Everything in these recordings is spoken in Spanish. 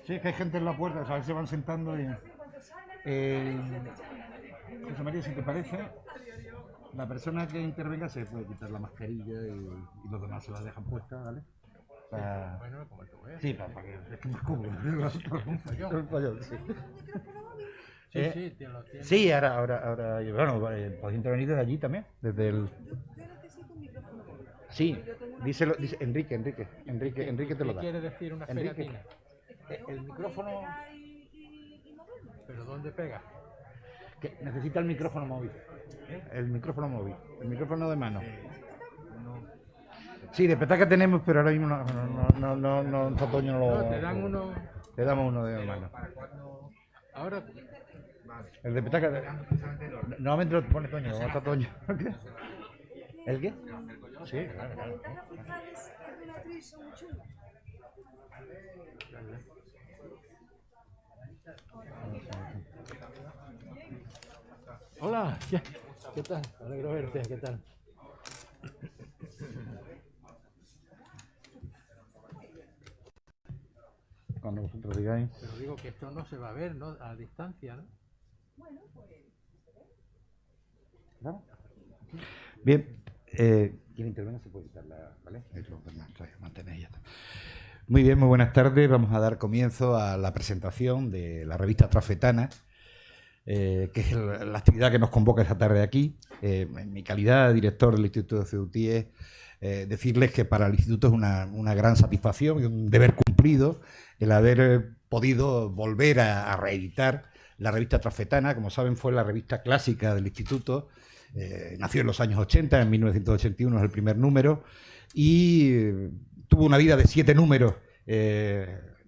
Sí, es que hay gente en la puerta, a ver si se van sentando y... José María, si te parece, la persona que intervenga se puede quitar la mascarilla y los demás se la dejan puesta, ¿vale? Bueno, como tú ves. Sí, para que es que es más cómodo. Sí, te lo tienes. Sí, ahora, bueno, podéis intervenir desde allí también, desde el... Yo necesito un micrófono. Sí, díselo, dice Enrique te lo ¿Qué da. quiere decir una Enrique. pegatina? El micrófono... ¿Pero dónde pega? Que necesita el micrófono móvil. El micrófono móvil, el micrófono de mano. Sí, de petaca tenemos, pero ahora mismo no, Toño no lo... No, te dan uno... Te damos uno de mano. Ahora... El de petaca... Normalmente lo pone Toño, ¿dónde está Toño? ¿El qué? Sí, claro. Las ventanas fijales de una actriz son muy chulas. Hola, ¿qué tal? Me alegro verte, ¿qué tal? Cuando vosotros digáis. Pero digo que esto no se va a ver, ¿no? A distancia, ¿no? ¿Claro? Bien, quien intervenga se puede quitarla, ¿vale? Mantener ya está. Muy bien, muy buenas tardes. Vamos a dar comienzo a la presentación de la revista Trafetana, que es la actividad que nos convoca esta tarde aquí. En mi calidad de director del Instituto de Ceutíes, decirles que para el Instituto es una gran satisfacción y un deber cumplido el haber podido volver a reeditar la revista Trafetana. Como saben, fue la revista clásica del Instituto. Nació en los años 80, en 1981 es el primer número, y tuvo una vida de 7 números,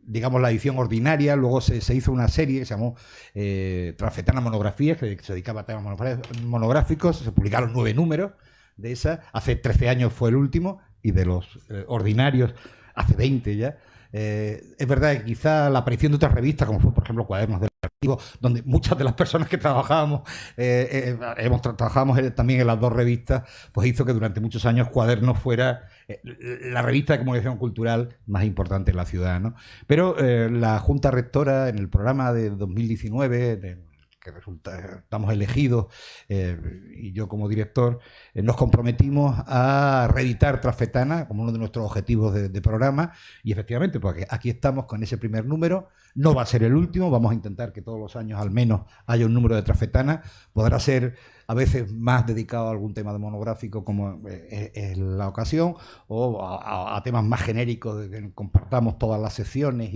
digamos la edición ordinaria. Luego se hizo una serie que se llamó Trafetana Monografías, que se dedicaba a temas monográficos. Se publicaron 9 números de esa. Hace 13 años fue el último, y de los ordinarios hace 20 ya. Es verdad que quizá la aparición de otras revistas, como fue por ejemplo Cuadernos del Archivo, donde muchas de las personas que trabajábamos, trabajábamos también en las dos revistas, pues hizo que durante muchos años Cuadernos fuera la revista de comunicación cultural más importante en la ciudad, ¿no? Pero la Junta Rectora, en el programa de 2019, que estamos elegidos, y yo como director, nos comprometimos a reeditar Trafetana como uno de nuestros objetivos de programa, y efectivamente, porque aquí estamos con ese primer número. No va a ser el último, vamos a intentar que todos los años al menos haya un número de Trafetana. Podrá ser a veces más dedicado a algún tema de monográfico, como es la ocasión, o a temas más genéricos, de que compartamos todas las secciones,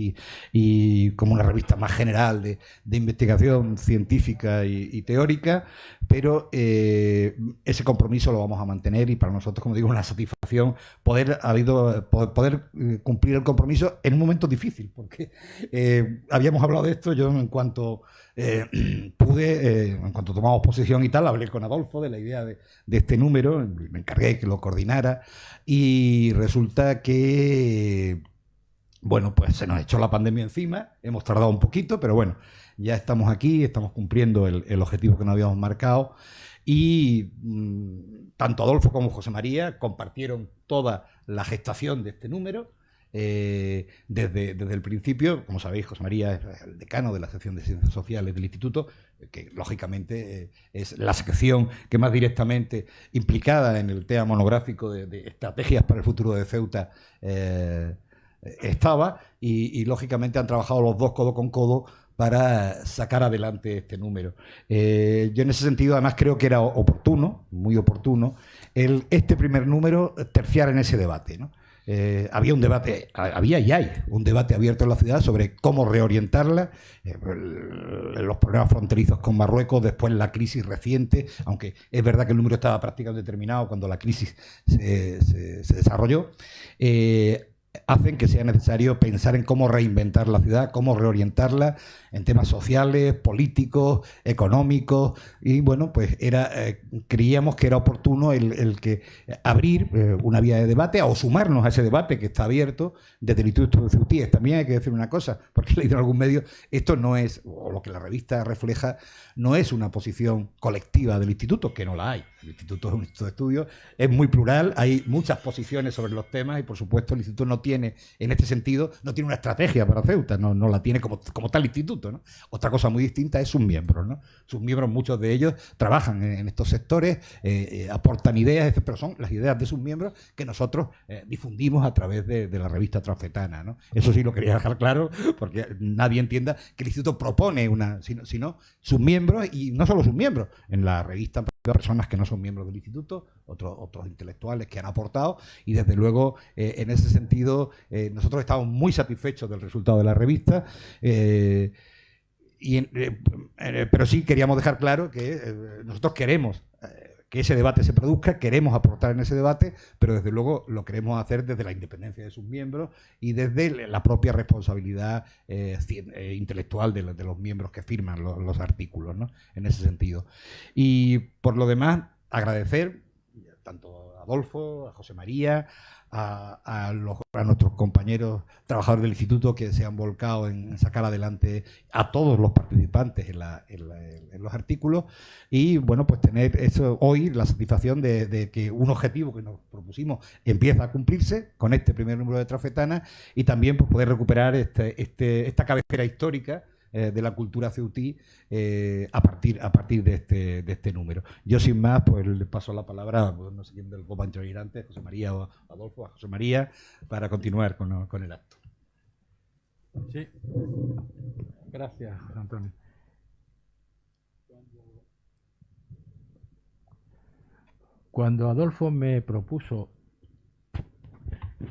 y como una revista más general de investigación científica y teórica. Pero ese compromiso lo vamos a mantener, y para nosotros, como digo, una satisfacción poder cumplir el compromiso en un momento difícil, porque habíamos hablado de esto. Yo, en cuanto pude, en cuanto tomamos posesión y tal, hablé con Adolfo de la idea de este número, me encargué de que lo coordinara, y resulta que, bueno, pues se nos echó la pandemia encima. Hemos tardado un poquito, pero bueno, ya estamos aquí, estamos cumpliendo el objetivo que nos habíamos marcado y tanto Adolfo como José María compartieron toda la gestación de este número. Desde el principio, como sabéis, José María es el decano de la sección de Ciencias Sociales del Instituto, que lógicamente es la sección que más directamente implicada en el tema monográfico de estrategias para el futuro de Ceuta estaba, y lógicamente han trabajado los dos codo con codo para sacar adelante este número. Yo en ese sentido además creo que era oportuno, muy oportuno, este primer número terciar en ese debate, ¿no? Había un debate, había y hay un debate abierto en la ciudad sobre cómo reorientarla, los problemas fronterizos con Marruecos, después la crisis reciente, aunque es verdad que el número estaba prácticamente terminado cuando la crisis se desarrolló, hacen que sea necesario pensar en cómo reinventar la ciudad, cómo reorientarla en temas sociales, políticos, económicos, y bueno, pues creíamos que era oportuno el que abrir una vía de debate o sumarnos a ese debate que está abierto desde el Instituto de Ceutíes. También hay que decir una cosa, porque he leído en algún medio, esto no es, o lo que la revista refleja, no es una posición colectiva del Instituto, que no la hay. El Instituto es un instituto de estudio, es muy plural, hay muchas posiciones sobre los temas y por supuesto el Instituto no tiene, en este sentido, no tiene una estrategia para Ceuta, no la tiene como tal instituto, ¿no? Otra cosa muy distinta es sus miembros, ¿no? Sus miembros, muchos de ellos trabajan en estos sectores, aportan ideas, pero son las ideas de sus miembros que nosotros difundimos a través de la revista Transfetana, ¿no? Eso sí lo quería dejar claro, porque nadie entienda que el Instituto propone sino sus miembros, y no solo sus miembros, en la revista personas que no son miembros del instituto, otros intelectuales que han aportado, y desde luego en ese sentido nosotros estamos muy satisfechos del resultado de la revista, pero sí queríamos dejar claro que nosotros queremos que ese debate se produzca, queremos aportar en ese debate, pero desde luego lo queremos hacer desde la independencia de sus miembros y desde la propia responsabilidad intelectual de los miembros que firman los artículos, ¿no? En ese sentido. Y por lo demás, agradecer tanto a Adolfo, a José María, a nuestros compañeros trabajadores del instituto que se han volcado en sacar adelante a todos los participantes en los artículos, y bueno, pues tener eso hoy, la satisfacción de que un objetivo que nos propusimos empieza a cumplirse con este primer número de Transfetana, y también pues, poder recuperar esta cabecera histórica de la cultura ceutí a partir de este número. Yo sin más, pues le paso la palabra, pues, no sé quién del compañero antes, José María o Adolfo, a José María, para continuar con el acto. Sí, gracias, Antonio. Cuando Adolfo me propuso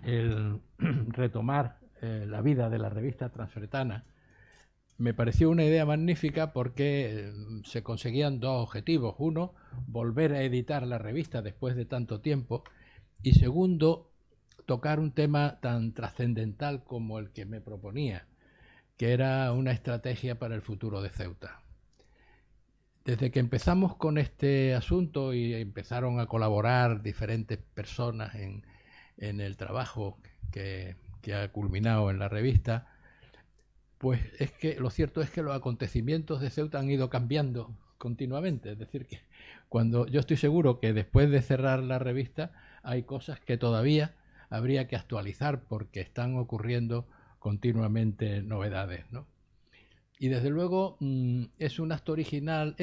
el retomar la vida de la revista Transfetana, me pareció una idea magnífica porque se conseguían dos objetivos. Uno, volver a editar la revista después de tanto tiempo, y segundo, tocar un tema tan trascendental como el que me proponía, que era una estrategia para el futuro de Ceuta. Desde que empezamos con este asunto y empezaron a colaborar diferentes personas en el trabajo que ha culminado en la revista, pues es que lo cierto es que los acontecimientos de Ceuta han ido cambiando continuamente. Es decir, que yo estoy seguro que después de cerrar la revista hay cosas que todavía habría que actualizar porque están ocurriendo continuamente novedades, ¿no? Y desde luego es un acto original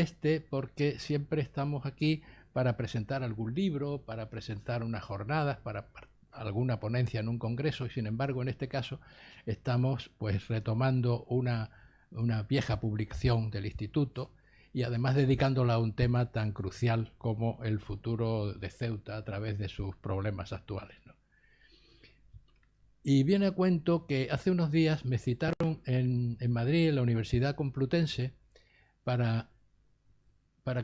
porque siempre estamos aquí para presentar algún libro, para presentar unas jornadas, para alguna ponencia en un congreso, y sin embargo en este caso estamos pues retomando una vieja publicación del instituto y además dedicándola a un tema tan crucial como el futuro de Ceuta a través de sus problemas actuales, ¿no? Y viene a cuento que hace unos días me citaron en Madrid, en la Universidad Complutense, para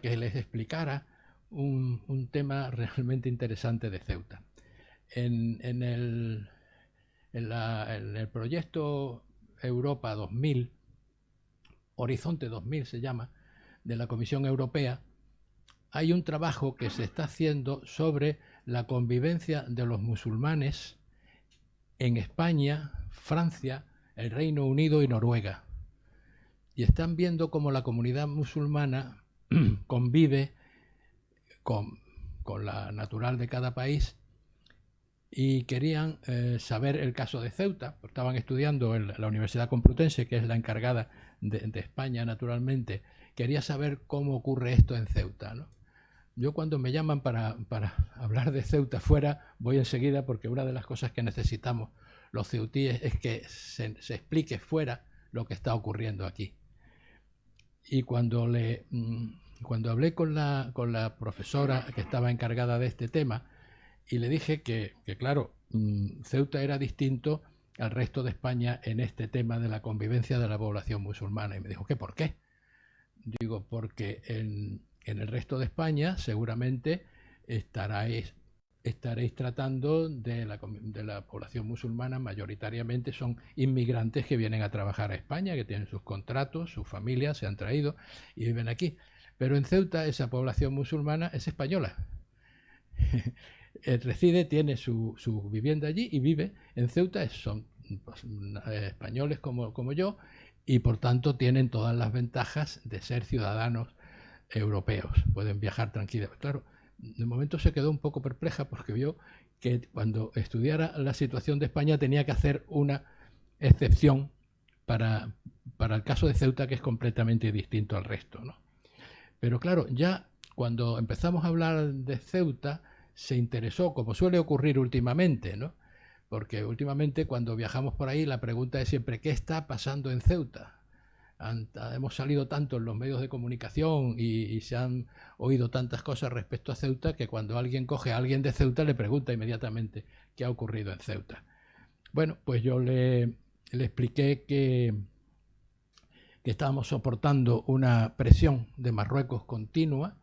que les explicara un tema realmente interesante de Ceuta. En el proyecto Europa 2000, Horizonte 2000 se llama, de la Comisión Europea, hay un trabajo que se está haciendo sobre la convivencia de los musulmanes en España, Francia, el Reino Unido y Noruega. y están viendo cómo la comunidad musulmana convive con la natural de cada país, y querían saber el caso de Ceuta. Estaban estudiando en la Universidad Complutense, que es la encargada de España, naturalmente. Quería saber cómo ocurre esto en Ceuta, ¿no? Yo, cuando me llaman para hablar de Ceuta fuera, voy enseguida, porque una de las cosas que necesitamos los ceutíes es que se explique fuera lo que está ocurriendo aquí. Y cuando hablé con la profesora que estaba encargada de este tema, y le dije que claro, Ceuta era distinto al resto de España en este tema de la convivencia de la población musulmana. Y me dijo, ¿por qué? Digo, porque en el resto de España seguramente estaréis tratando de la población musulmana. Mayoritariamente son inmigrantes que vienen a trabajar a España, que tienen sus contratos, sus familias se han traído y viven aquí. Pero en Ceuta esa población musulmana es española. Reside, tiene su vivienda allí y vive en Ceuta. Son españoles como yo, y por tanto tienen todas las ventajas de ser ciudadanos europeos. Pueden viajar tranquilamente. Claro, de momento se quedó un poco perpleja porque vio que cuando estudiara la situación de España tenía que hacer una excepción para el caso de Ceuta, que es completamente distinto al resto, ¿no? Pero claro, ya cuando empezamos a hablar de Ceuta, se interesó, como suele ocurrir últimamente, ¿no? Porque últimamente, cuando viajamos por ahí, la pregunta es siempre, ¿qué está pasando en Ceuta? Hemos salido tanto en los medios de comunicación y se han oído tantas cosas respecto a Ceuta, que cuando alguien coge a alguien de Ceuta le pregunta inmediatamente qué ha ocurrido en Ceuta. Bueno, pues yo le expliqué que estábamos soportando una presión de Marruecos continua,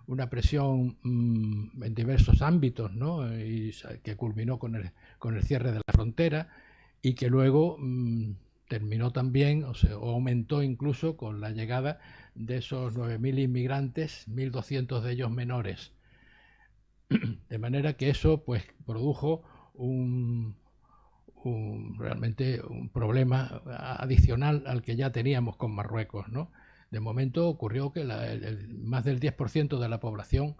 una presión en diversos ámbitos, ¿no? Y que culminó con el cierre de la frontera, y que luego terminó también, o aumentó incluso con la llegada de esos 9.000 inmigrantes, 1.200 de ellos menores. De manera que eso pues produjo realmente un problema adicional al que ya teníamos con Marruecos, ¿no? De momento ocurrió que más del 10% de la población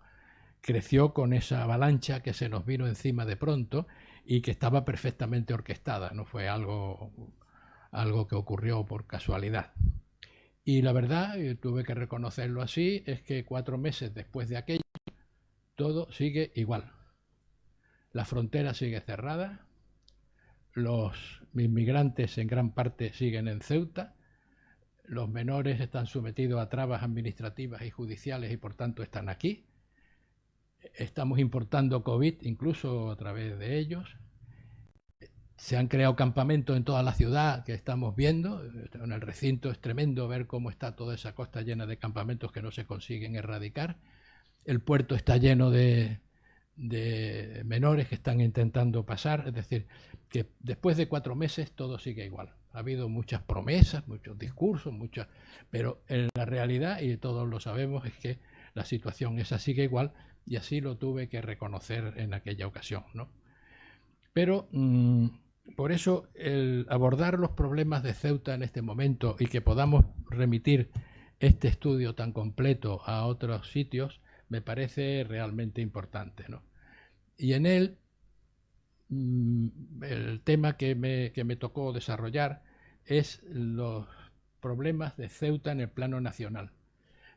creció con esa avalancha que se nos vino encima de pronto y que estaba perfectamente orquestada, no fue algo que ocurrió por casualidad. Y la verdad, y tuve que reconocerlo así, es que 4 meses después de aquello, todo sigue igual. La frontera sigue cerrada, los inmigrantes en gran parte siguen en Ceuta, los menores están sometidos a trabas administrativas y judiciales y por tanto están aquí. Estamos importando COVID incluso a través de ellos. Se han creado campamentos en toda la ciudad que estamos viendo. En el recinto es tremendo ver cómo está toda esa costa llena de campamentos que no se consiguen erradicar. El puerto está lleno de menores que están intentando pasar. Es decir, que después de 4 meses todo sigue igual. Ha habido muchas promesas, muchos discursos, pero en la realidad, y todos lo sabemos, es que la situación esa sigue igual, y así lo tuve que reconocer en aquella ocasión, ¿no? Pero por eso el abordar los problemas de Ceuta en este momento y que podamos remitir este estudio tan completo a otros sitios me parece realmente importante, ¿no? Y en él el tema que me tocó desarrollar es los problemas de Ceuta en el plano nacional.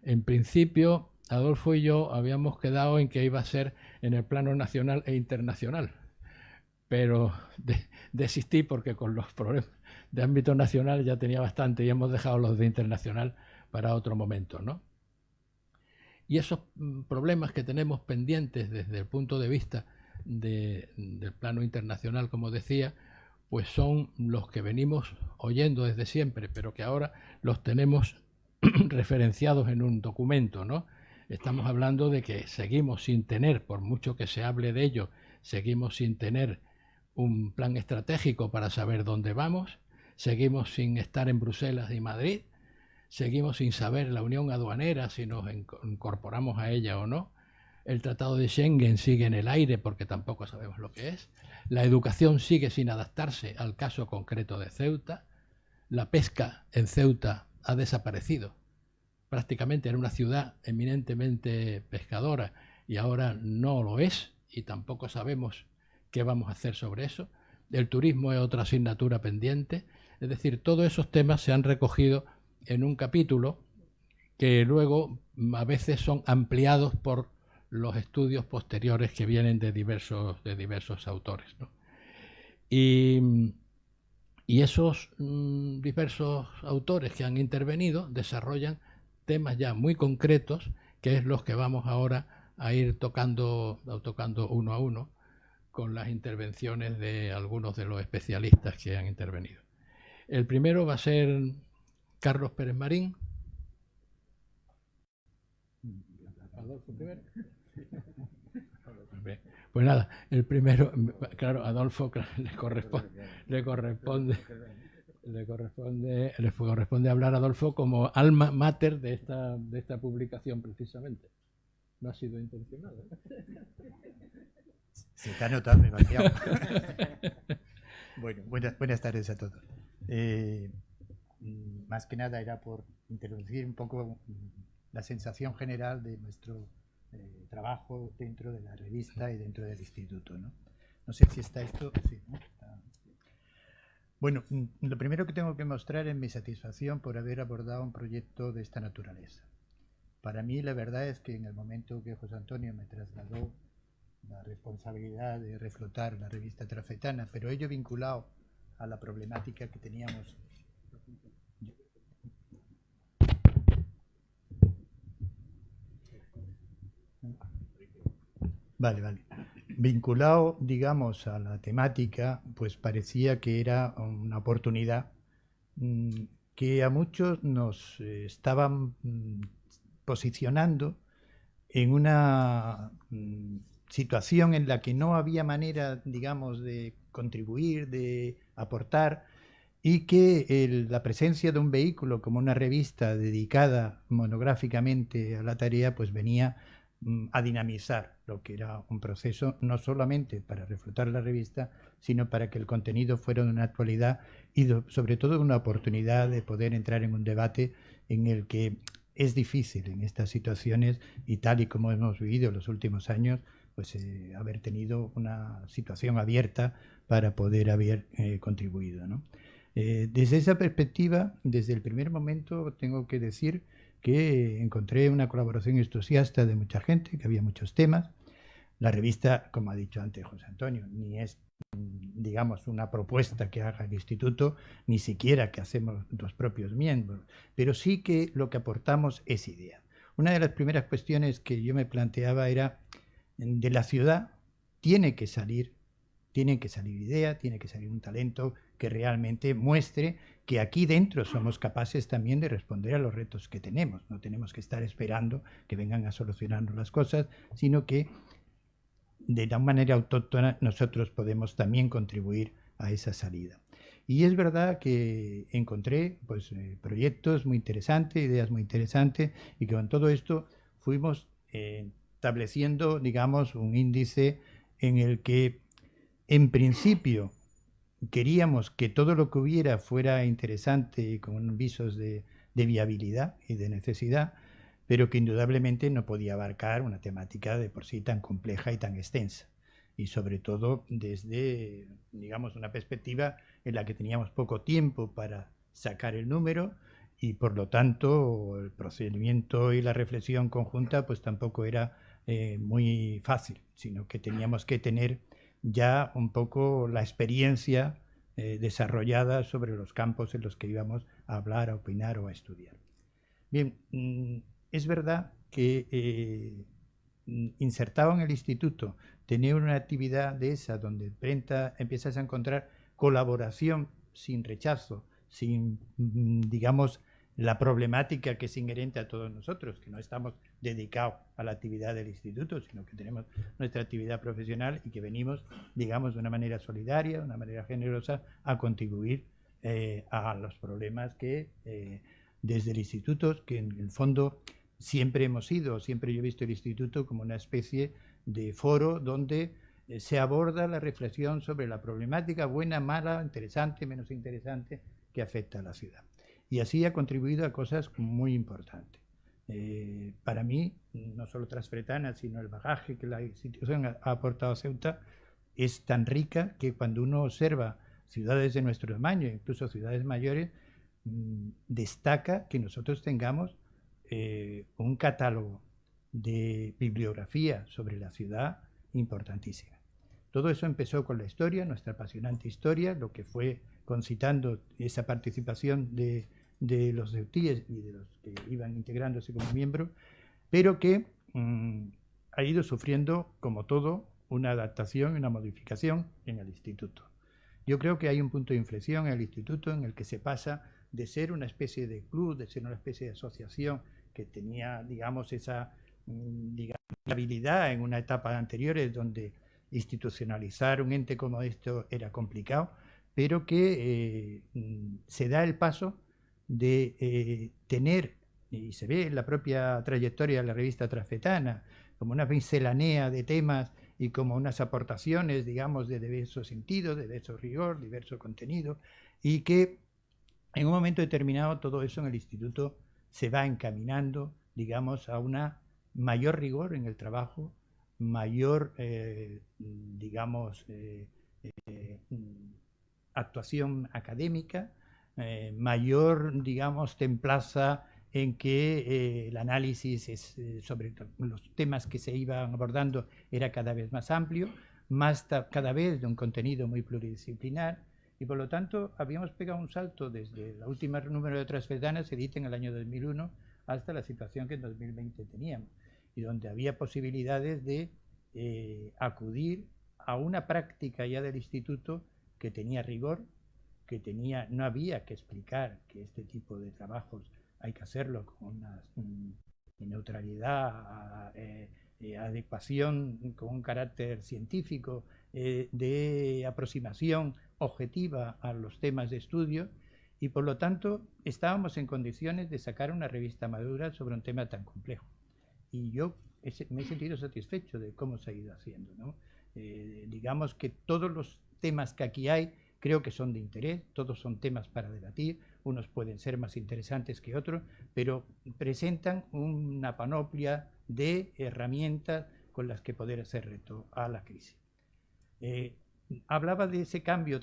En principio, Adolfo y yo habíamos quedado en que iba a ser en el plano nacional e internacional, pero desistí porque con los problemas de ámbito nacional ya tenía bastante y hemos dejado los de internacional para otro momento, ¿no? Y esos problemas que tenemos pendientes desde el punto de vista del plano internacional, como decía, pues son los que venimos oyendo desde siempre, pero que ahora los tenemos referenciados en un documento, ¿no? Estamos hablando de que seguimos sin tener, por mucho que se hable de ello, seguimos sin tener un plan estratégico para saber dónde vamos, seguimos sin estar en Bruselas y Madrid, seguimos sin saber la unión aduanera, si nos incorporamos a ella o no. El Tratado de Schengen sigue en el aire porque tampoco sabemos lo que es. La educación sigue sin adaptarse al caso concreto de Ceuta. La pesca en Ceuta ha desaparecido. Prácticamente era una ciudad eminentemente pescadora y ahora no lo es y tampoco sabemos qué vamos a hacer sobre eso. El turismo es otra asignatura pendiente. Es decir, todos esos temas se han recogido en un capítulo que luego a veces son ampliados por los estudios posteriores que vienen de diversos autores, ¿no? Y esos diversos autores que han intervenido desarrollan temas ya muy concretos, que es los que vamos ahora a ir tocando uno a uno con las intervenciones de algunos de los especialistas que han intervenido. El primero va a ser Carlos Pérez Marín. Adolfo primero. Pues nada, el primero, claro, Adolfo le corresponde hablar a Adolfo como alma mater de esta publicación precisamente. No ha sido intencionado, ¿eh? Se te ha notado demasiado. Bueno, buenas tardes a todos. Más que nada era por introducir un poco la sensación general de nuestro trabajo dentro de la revista y dentro del instituto, ¿no? No sé si está esto. Sí, ¿no? Bueno, lo primero que tengo que mostrar es mi satisfacción por haber abordado un proyecto de esta naturaleza. Para mí la verdad es que en el momento que José Antonio me trasladó la responsabilidad de reflotar la revista Trafetana, pero ello vinculado a la problemática que teníamos. Vale. Vinculado, digamos, a la temática, pues parecía que era una oportunidad que a muchos nos estaban posicionando en una situación en la que no había manera, digamos, de contribuir, de aportar, y que la presencia de un vehículo como una revista dedicada monográficamente a la tarea, pues venía a dinamizar lo que era un proceso no solamente para reflotar la revista, sino para que el contenido fuera de una actualidad y sobre todo una oportunidad de poder entrar en un debate en el que es difícil en estas situaciones, y tal y como hemos vivido en los últimos años, pues haber tenido una situación abierta para poder haber contribuido, ¿no? Desde esa perspectiva, desde el primer momento tengo que decir que encontré una colaboración entusiasta de mucha gente, que había muchos temas. La revista, como ha dicho antes José Antonio, ni es, digamos, una propuesta que haga el instituto, ni siquiera que hacemos los propios miembros, pero sí que lo que aportamos es idea. Una de las primeras cuestiones que yo me planteaba era, de la ciudad tiene que salir idea, tiene que salir un talento que realmente muestre que aquí dentro somos capaces también de responder a los retos que tenemos. No tenemos que estar esperando que vengan a solucionarnos las cosas, sino que de una manera autóctona nosotros podemos también contribuir a esa salida. Y es verdad que encontré pues, proyectos muy interesantes, ideas muy interesantes, y que con todo esto fuimos estableciendo, digamos, un índice en el que en principio queríamos que todo lo que hubiera fuera interesante y con visos de viabilidad y de necesidad, pero que indudablemente no podía abarcar una temática de por sí tan compleja y tan extensa. Y sobre todo desde, digamos, una perspectiva en la que teníamos poco tiempo para sacar el número, y por lo tanto el procedimiento y la reflexión conjunta pues tampoco era muy fácil, sino que teníamos que tener ya un poco la experiencia desarrollada sobre los campos en los que íbamos a hablar, a opinar o a estudiar. Bien, es verdad que insertado en el instituto, tener una actividad de esa donde empiezas a encontrar colaboración sin rechazo, sin, digamos, la problemática que es inherente a todos nosotros, que no estamos dedicados a la actividad del instituto, sino que tenemos nuestra actividad profesional y que venimos, digamos, de una manera solidaria, de una manera generosa, a contribuir a los problemas que desde el instituto, que en el fondo siempre yo he visto el instituto como una especie de foro donde se aborda la reflexión sobre la problemática buena, mala, interesante, menos interesante, que afecta a la ciudad. Y así ha contribuido a cosas muy importantes. Para mí, no solo Transfretana, sino el bagaje que la institución ha aportado a Ceuta es tan rica que cuando uno observa ciudades de nuestro tamaño, incluso ciudades mayores, destaca que nosotros tengamos un catálogo de bibliografía sobre la ciudad importantísima. Todo eso empezó con la historia, nuestra apasionante historia, lo que fue concitando esa participación de los ceutíes y de los que iban integrándose como miembros, pero que ha ido sufriendo, como todo, una adaptación y una modificación en el instituto. Yo creo que hay un punto de inflexión en el instituto en el que se pasa de ser una especie de club, de ser una especie de asociación que tenía, digamos, esa habilidad en una etapa anterior, donde institucionalizar un ente como esto era complicado, pero que se da el paso de tener, y se ve en la propia trayectoria de la revista Transfretana, como una miscelánea de temas y como unas aportaciones, digamos, de diverso sentido, de diverso rigor, diverso contenido, y que en un momento determinado todo eso en el instituto se va encaminando, digamos, a una mayor rigor en el trabajo, mayor, digamos, actuación académica, mayor, digamos, templaza en que el análisis sobre los temas que se iban abordando era cada vez más amplio, cada vez de un contenido muy pluridisciplinar, y por lo tanto habíamos pegado un salto desde el último número de Transfretana, se edita en el año 2001, hasta la situación que en 2020 teníamos, y donde había posibilidades de acudir a una práctica ya del instituto que tenía rigor, que no había que explicar que este tipo de trabajos hay que hacerlo con una neutralidad, adecuación, con un carácter científico, de aproximación objetiva a los temas de estudio, y por lo tanto estábamos en condiciones de sacar una revista madura sobre un tema tan complejo. Y yo me he sentido satisfecho de cómo se ha ido haciendo, ¿no? Digamos que todos los temas que aquí hay creo que son de interés, todos son temas para debatir, unos pueden ser más interesantes que otros, pero presentan una panoplia de herramientas con las que poder hacer reto a la crisis. Hablaba de ese cambio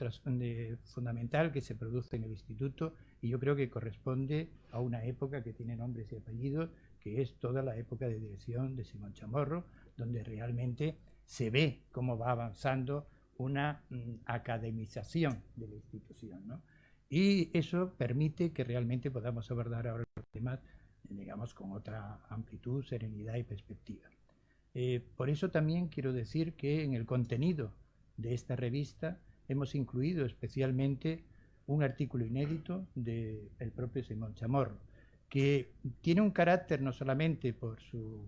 fundamental que se produce en el instituto, y yo creo que corresponde a una época que tiene nombres y apellidos, que es toda la época de dirección de Simón Chamorro, donde realmente se ve cómo va avanzando una academización de la institución, ¿no? Y eso permite que realmente podamos abordar ahora los temas, digamos, con otra amplitud, serenidad y perspectiva. Por eso también quiero decir que en el contenido de esta revista hemos incluido especialmente un artículo inédito del propio Simón Chamorro, que tiene un carácter no solamente por su,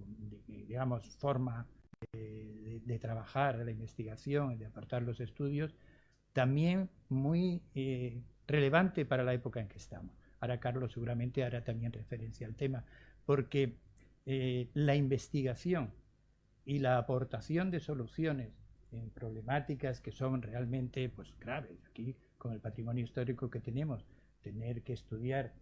digamos, forma de trabajar la investigación y de apartar los estudios, también muy relevante para la época en que estamos. Ahora Carlos seguramente hará también referencia al tema, porque la investigación y la aportación de soluciones en problemáticas que son realmente, pues, graves. Aquí, con el patrimonio histórico que tenemos, tener que estudiar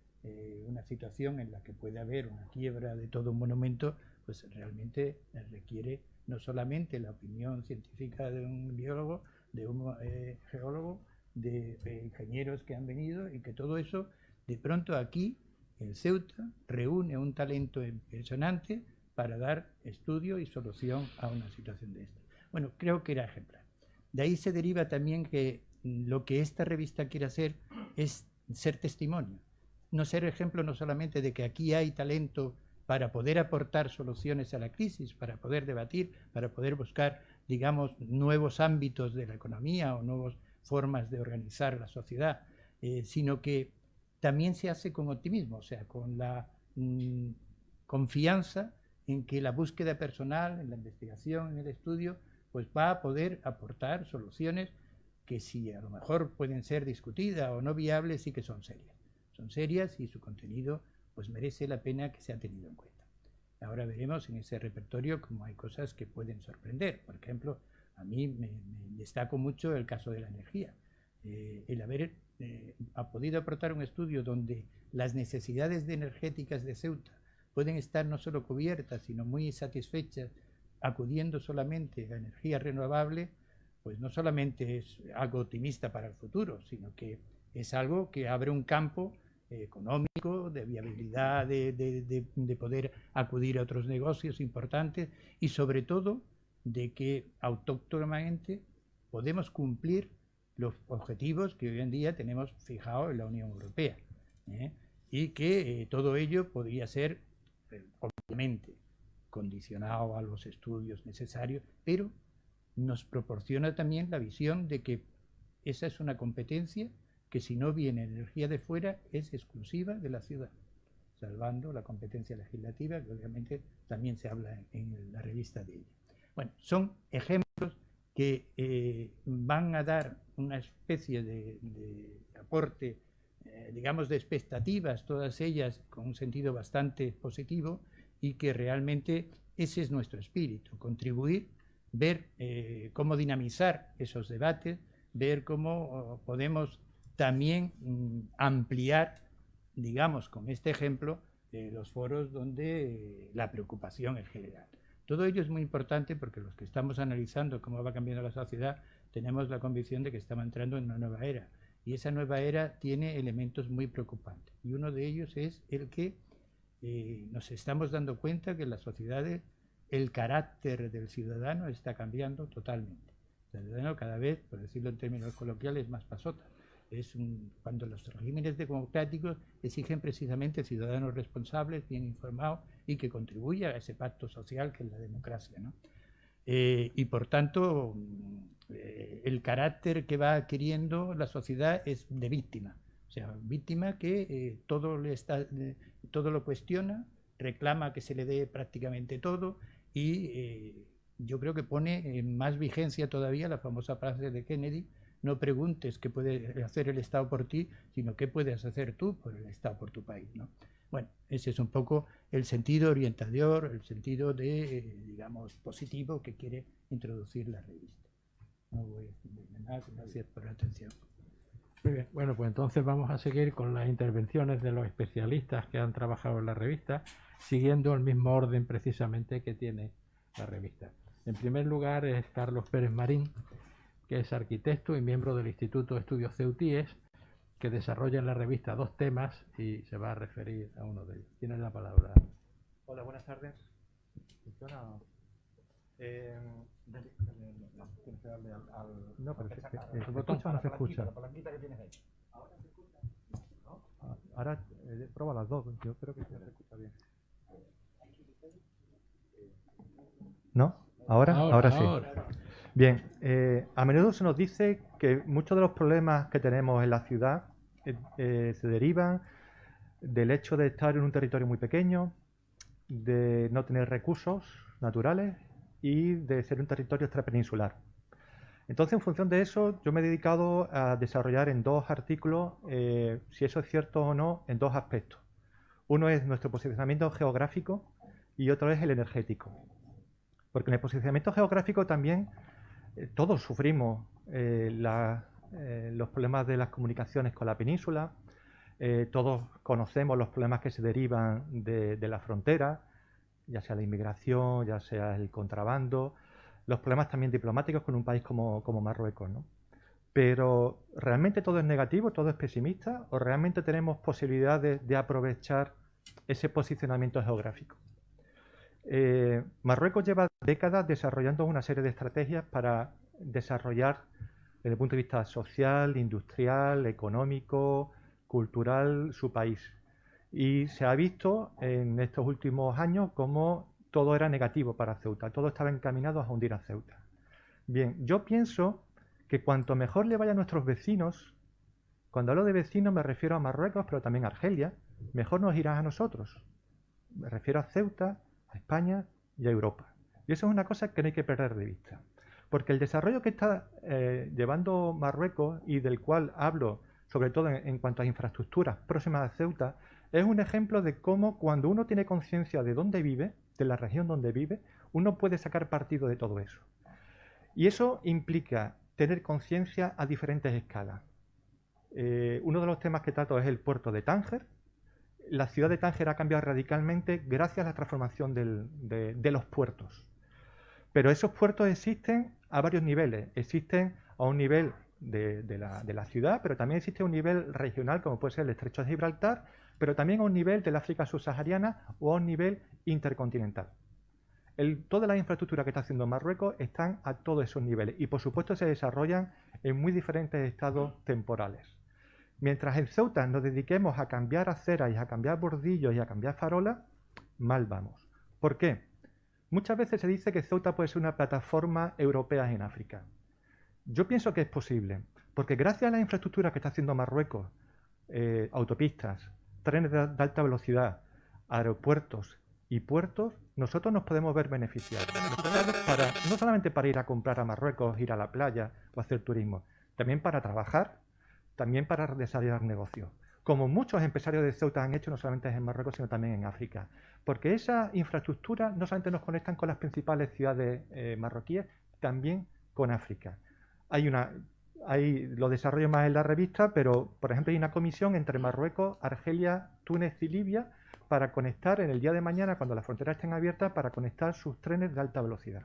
una situación en la que puede haber una quiebra de todo un monumento, pues realmente requiere no solamente la opinión científica de un biólogo, de un geólogo, de ingenieros que han venido, y que todo eso, de pronto aquí, en Ceuta, reúne un talento impresionante para dar estudio y solución a una situación de esta. Bueno, creo que era ejemplar. De ahí se deriva también que lo que esta revista quiere hacer es ser testimonio, no ser ejemplo no solamente de que aquí hay talento para poder aportar soluciones a la crisis, para poder debatir, para poder buscar, digamos, nuevos ámbitos de la economía o nuevas formas de organizar la sociedad, sino que también se hace con optimismo, o sea, con la confianza en que la búsqueda personal, en la investigación, en el estudio, pues va a poder aportar soluciones que, si a lo mejor pueden ser discutidas o no viables, sí que son serias. Son serias y su contenido pues merece la pena que sea tenido en cuenta. Ahora veremos en ese repertorio cómo hay cosas que pueden sorprender. Por ejemplo, a mí me destaco mucho el caso de la energía. El haber ha podido aportar un estudio donde las necesidades energéticas de Ceuta pueden estar no solo cubiertas, sino muy satisfechas, acudiendo solamente a energía renovable, pues no solamente es algo optimista para el futuro, sino que es algo que abre un campo económico, de viabilidad, de poder acudir a otros negocios importantes y sobre todo de que autóctonamente podemos cumplir los objetivos que hoy en día tenemos fijados en la Unión Europea, y que todo ello podría ser, obviamente, condicionado a los estudios necesarios, pero nos proporciona también la visión de que esa es una competencia que si no viene energía de fuera es exclusiva de la ciudad, salvando la competencia legislativa, que obviamente también se habla en la revista de ella. Bueno, son ejemplos que van a dar una especie de aporte, digamos, de expectativas, todas ellas con un sentido bastante positivo, y que realmente ese es nuestro espíritu, contribuir, ver cómo dinamizar esos debates, ver cómo podemos también ampliar, digamos, con este ejemplo, los foros donde la preocupación es general. Todo ello es muy importante porque los que estamos analizando cómo va cambiando la sociedad tenemos la convicción de que estamos entrando en una nueva era, y esa nueva era tiene elementos muy preocupantes, y uno de ellos es el que nos estamos dando cuenta que en las sociedades el carácter del ciudadano está cambiando totalmente. El ciudadano cada vez, por decirlo en términos coloquiales, es más pasota. Cuando los regímenes democráticos exigen precisamente ciudadanos responsables, bien informados y que contribuyan a ese pacto social que es la democracia, ¿no? Y por tanto, el carácter que va adquiriendo la sociedad es de víctima. O sea, víctima que todo lo cuestiona, reclama que se le dé prácticamente todo, y yo creo que pone en más vigencia todavía la famosa frase de Kennedy: no preguntes qué puede hacer el Estado por ti, sino qué puedes hacer tú por el Estado, por tu país, ¿no? Bueno, ese es un poco el sentido orientador, el sentido digamos, positivo que quiere introducir la revista. No voy a extenderme más, gracias por la atención. Muy bien, bueno, pues entonces vamos a seguir con las intervenciones de los especialistas que han trabajado en la revista, siguiendo el mismo orden precisamente que tiene la revista. En primer lugar es Carlos Pérez Marín, que es arquitecto y miembro del Instituto de Estudios Ceutíes, que desarrolla en la revista 2 temas y se va a referir a uno de ellos. Tiene la palabra. Hola, buenas tardes. ¿Funciona? Tienes que darle al No, pero el botón no se escucha. La palanquita que tienes ahí. ¿Ahora se escucha? ¿No? Ahora prueba las dos. Yo creo que se escucha bien. ¿No? ¿Ahora sí? Ahora. Bien, a menudo se nos dice que muchos de los problemas que tenemos en la ciudad se derivan del hecho de estar en un territorio muy pequeño, de no tener recursos naturales y de ser un territorio extrapeninsular. Entonces, en función de eso, yo me he dedicado a desarrollar en 2 artículos si eso es cierto o no en 2 aspectos. Uno es nuestro posicionamiento geográfico y otro es el energético. Porque en el posicionamiento geográfico también todos sufrimos los problemas de las comunicaciones con la península, todos conocemos los problemas que se derivan de la frontera, ya sea la inmigración, ya sea el contrabando, los problemas también diplomáticos con un país como Marruecos, ¿no? Pero ¿realmente todo es negativo, todo es pesimista, o realmente tenemos posibilidades de aprovechar ese posicionamiento geográfico? Marruecos lleva décadas desarrollando una serie de estrategias para desarrollar, desde el punto de vista social, industrial, económico, cultural, su país. Y se ha visto en estos últimos años cómo todo era negativo para Ceuta, todo estaba encaminado a hundir a Ceuta. Bien, yo pienso que cuanto mejor le vaya a nuestros vecinos, cuando hablo de vecinos me refiero a Marruecos, pero también a Argelia, mejor nos irá a nosotros. Me refiero a Ceuta, a España y a Europa. Y eso es una cosa que no hay que perder de vista. Porque el desarrollo que está llevando Marruecos y del cual hablo, sobre todo en cuanto a infraestructuras próximas a Ceuta, es un ejemplo de cómo cuando uno tiene conciencia de dónde vive, de la región donde vive, uno puede sacar partido de todo eso. Y eso implica tener conciencia a diferentes escalas. Uno de los temas que trato es el puerto de Tánger. La ciudad de Tánger ha cambiado radicalmente gracias a la transformación de los puertos. Pero esos puertos existen a varios niveles. Existen a un nivel de la ciudad, pero también existe a un nivel regional, como puede ser el Estrecho de Gibraltar, pero también a un nivel del África subsahariana o a un nivel intercontinental. Toda la infraestructura que está haciendo Marruecos están a todos esos niveles y, por supuesto, se desarrollan en muy diferentes estados temporales. Mientras en Ceuta nos dediquemos a cambiar aceras y a cambiar bordillos y a cambiar farolas, mal vamos. ¿Por qué? Muchas veces se dice que Ceuta puede ser una plataforma europea en África. Yo pienso que es posible, porque gracias a la infraestructura que está haciendo Marruecos, autopistas, trenes de alta velocidad, aeropuertos y puertos, nosotros nos podemos ver beneficiados. No solamente para ir a comprar a Marruecos, ir a la playa o hacer turismo, también para trabajar, también para desarrollar negocios. Como muchos empresarios de Ceuta han hecho, no solamente en Marruecos, sino también en África. Porque esa infraestructura no solamente nos conectan con las principales ciudades marroquíes, también con África. Lo desarrollo más en la revista, pero por ejemplo hay una comisión entre Marruecos, Argelia, Túnez y Libia para conectar en el día de mañana, cuando las fronteras estén abiertas, para conectar sus trenes de alta velocidad.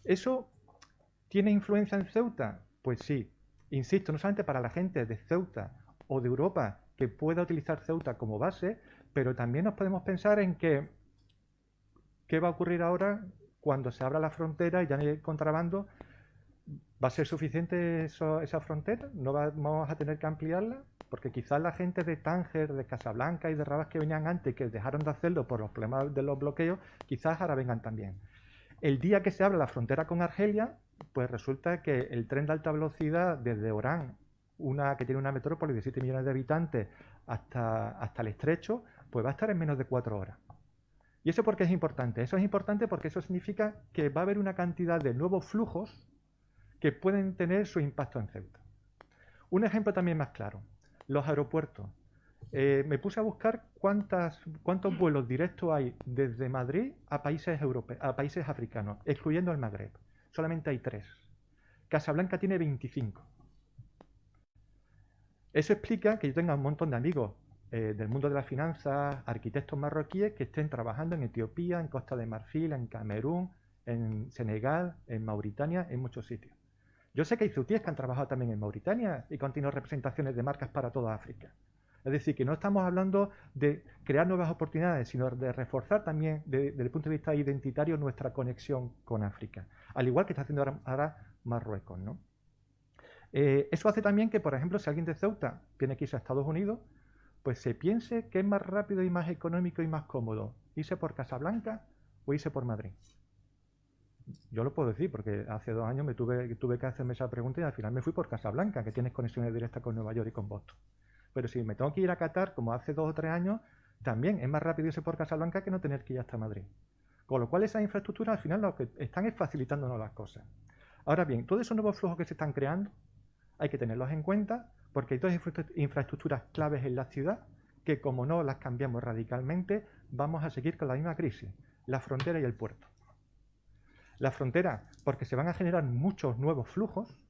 ¿Eso tiene influencia en Ceuta? Pues sí. Insisto, no solamente para la gente de Ceuta o de Europa que pueda utilizar Ceuta como base, pero también nos podemos pensar en que ¿qué va a ocurrir ahora cuando se abra la frontera y ya no hay contrabando? ¿Va a ser suficiente esa frontera? ¿No vamos a tener que ampliarla? Porque quizás la gente de Tánger, de Casablanca y de Rabat que venían antes, que dejaron de hacerlo por los problemas de los bloqueos, quizás ahora vengan también. El día que se abra la frontera con Argelia, pues resulta que el tren de alta velocidad desde Orán, que tiene una metrópoli de 7 millones de habitantes, hasta el Estrecho, pues va a estar en menos de 4 horas. ¿Y eso por qué es importante? Eso es importante porque eso significa que va a haber una cantidad de nuevos flujos que pueden tener su impacto en Ceuta. Un ejemplo también más claro, los aeropuertos. Me puse a buscar cuántos vuelos directos hay desde Madrid a países africanos, excluyendo el Magreb. Solamente hay 3. Casablanca tiene 25. Eso explica que yo tenga un montón de amigos del mundo de las finanzas, arquitectos marroquíes que estén trabajando en Etiopía, en Costa de Marfil, en Camerún, en Senegal, en Mauritania, en muchos sitios. Yo sé que hay ceutíes que han trabajado también en Mauritania y continúan representaciones de marcas para toda África. Es decir, que no estamos hablando de crear nuevas oportunidades, sino de reforzar también, desde el punto de vista identitario, nuestra conexión con África. Al igual que está haciendo ahora Marruecos, ¿no? Eso hace también que, por ejemplo, si alguien de Ceuta tiene que irse a Estados Unidos, pues se piense que es más rápido y más económico y más cómodo irse por Casablanca o irse por Madrid. Yo lo puedo decir porque hace 2 años tuve que hacerme esa pregunta y al final me fui por Casablanca, que tienes conexiones directas con Nueva York y con Boston. Pero si me tengo que ir a Qatar, como hace 2 o 3 años, también es más rápido irse por Casablanca que no tener que ir hasta Madrid. Con lo cual esas infraestructuras al final lo que están es facilitándonos las cosas. Ahora bien, todos esos nuevos flujos que se están creando hay que tenerlos en cuenta porque hay 2 infraestructuras claves en la ciudad que, como no las cambiamos radicalmente, vamos a seguir con la misma crisis, la frontera y el puerto. La frontera, porque se van a generar muchos nuevos flujos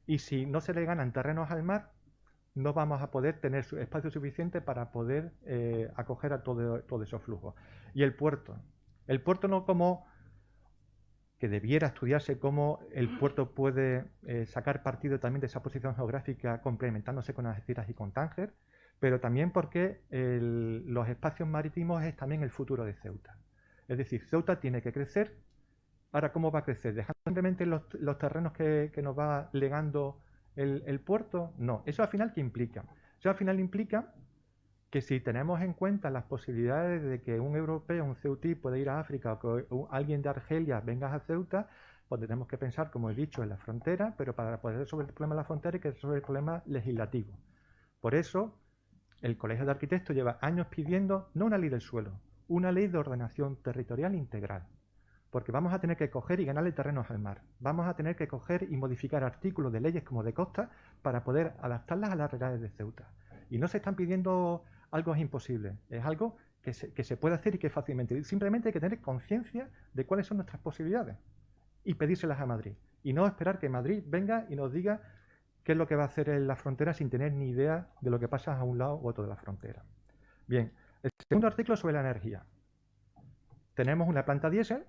y si no se le ganan terrenos al mar, no vamos a poder tener espacio suficiente para poder acoger a todos esos flujos. Y el puerto no como que debiera estudiarse cómo el puerto puede sacar partido también de esa posición geográfica complementándose con Algeciras y con Tánger, pero también porque los espacios marítimos es también el futuro de Ceuta. Es decir, Ceuta tiene que crecer. Ahora, ¿cómo va a crecer? ¿Dejando simplemente los terrenos que nos va legando el puerto? No. ¿Eso al final qué implica? Eso al final implica que si tenemos en cuenta las posibilidades de que un europeo, un ceutí, pueda ir a África o que alguien de Argelia venga a Ceuta, pues tenemos que pensar, como he dicho, en la frontera, pero para poder resolver el problema de la frontera hay que resolver el problema legislativo. Por eso, el Colegio de Arquitectos lleva años pidiendo no una ley del suelo, una ley de ordenación territorial integral. Porque vamos a tener que coger y ganarle terrenos al mar. Vamos a tener que coger y modificar artículos de leyes como de costa para poder adaptarlas a las realidades de Ceuta. Y no se están pidiendo algo imposible, es algo que se puede hacer y que fácilmente. Simplemente hay que tener conciencia de cuáles son nuestras posibilidades y pedírselas a Madrid. Y no esperar que Madrid venga y nos diga qué es lo que va a hacer en la frontera sin tener ni idea de lo que pasa a un lado u otro de la frontera. Bien, el segundo artículo sobre la energía. Tenemos una planta diésel.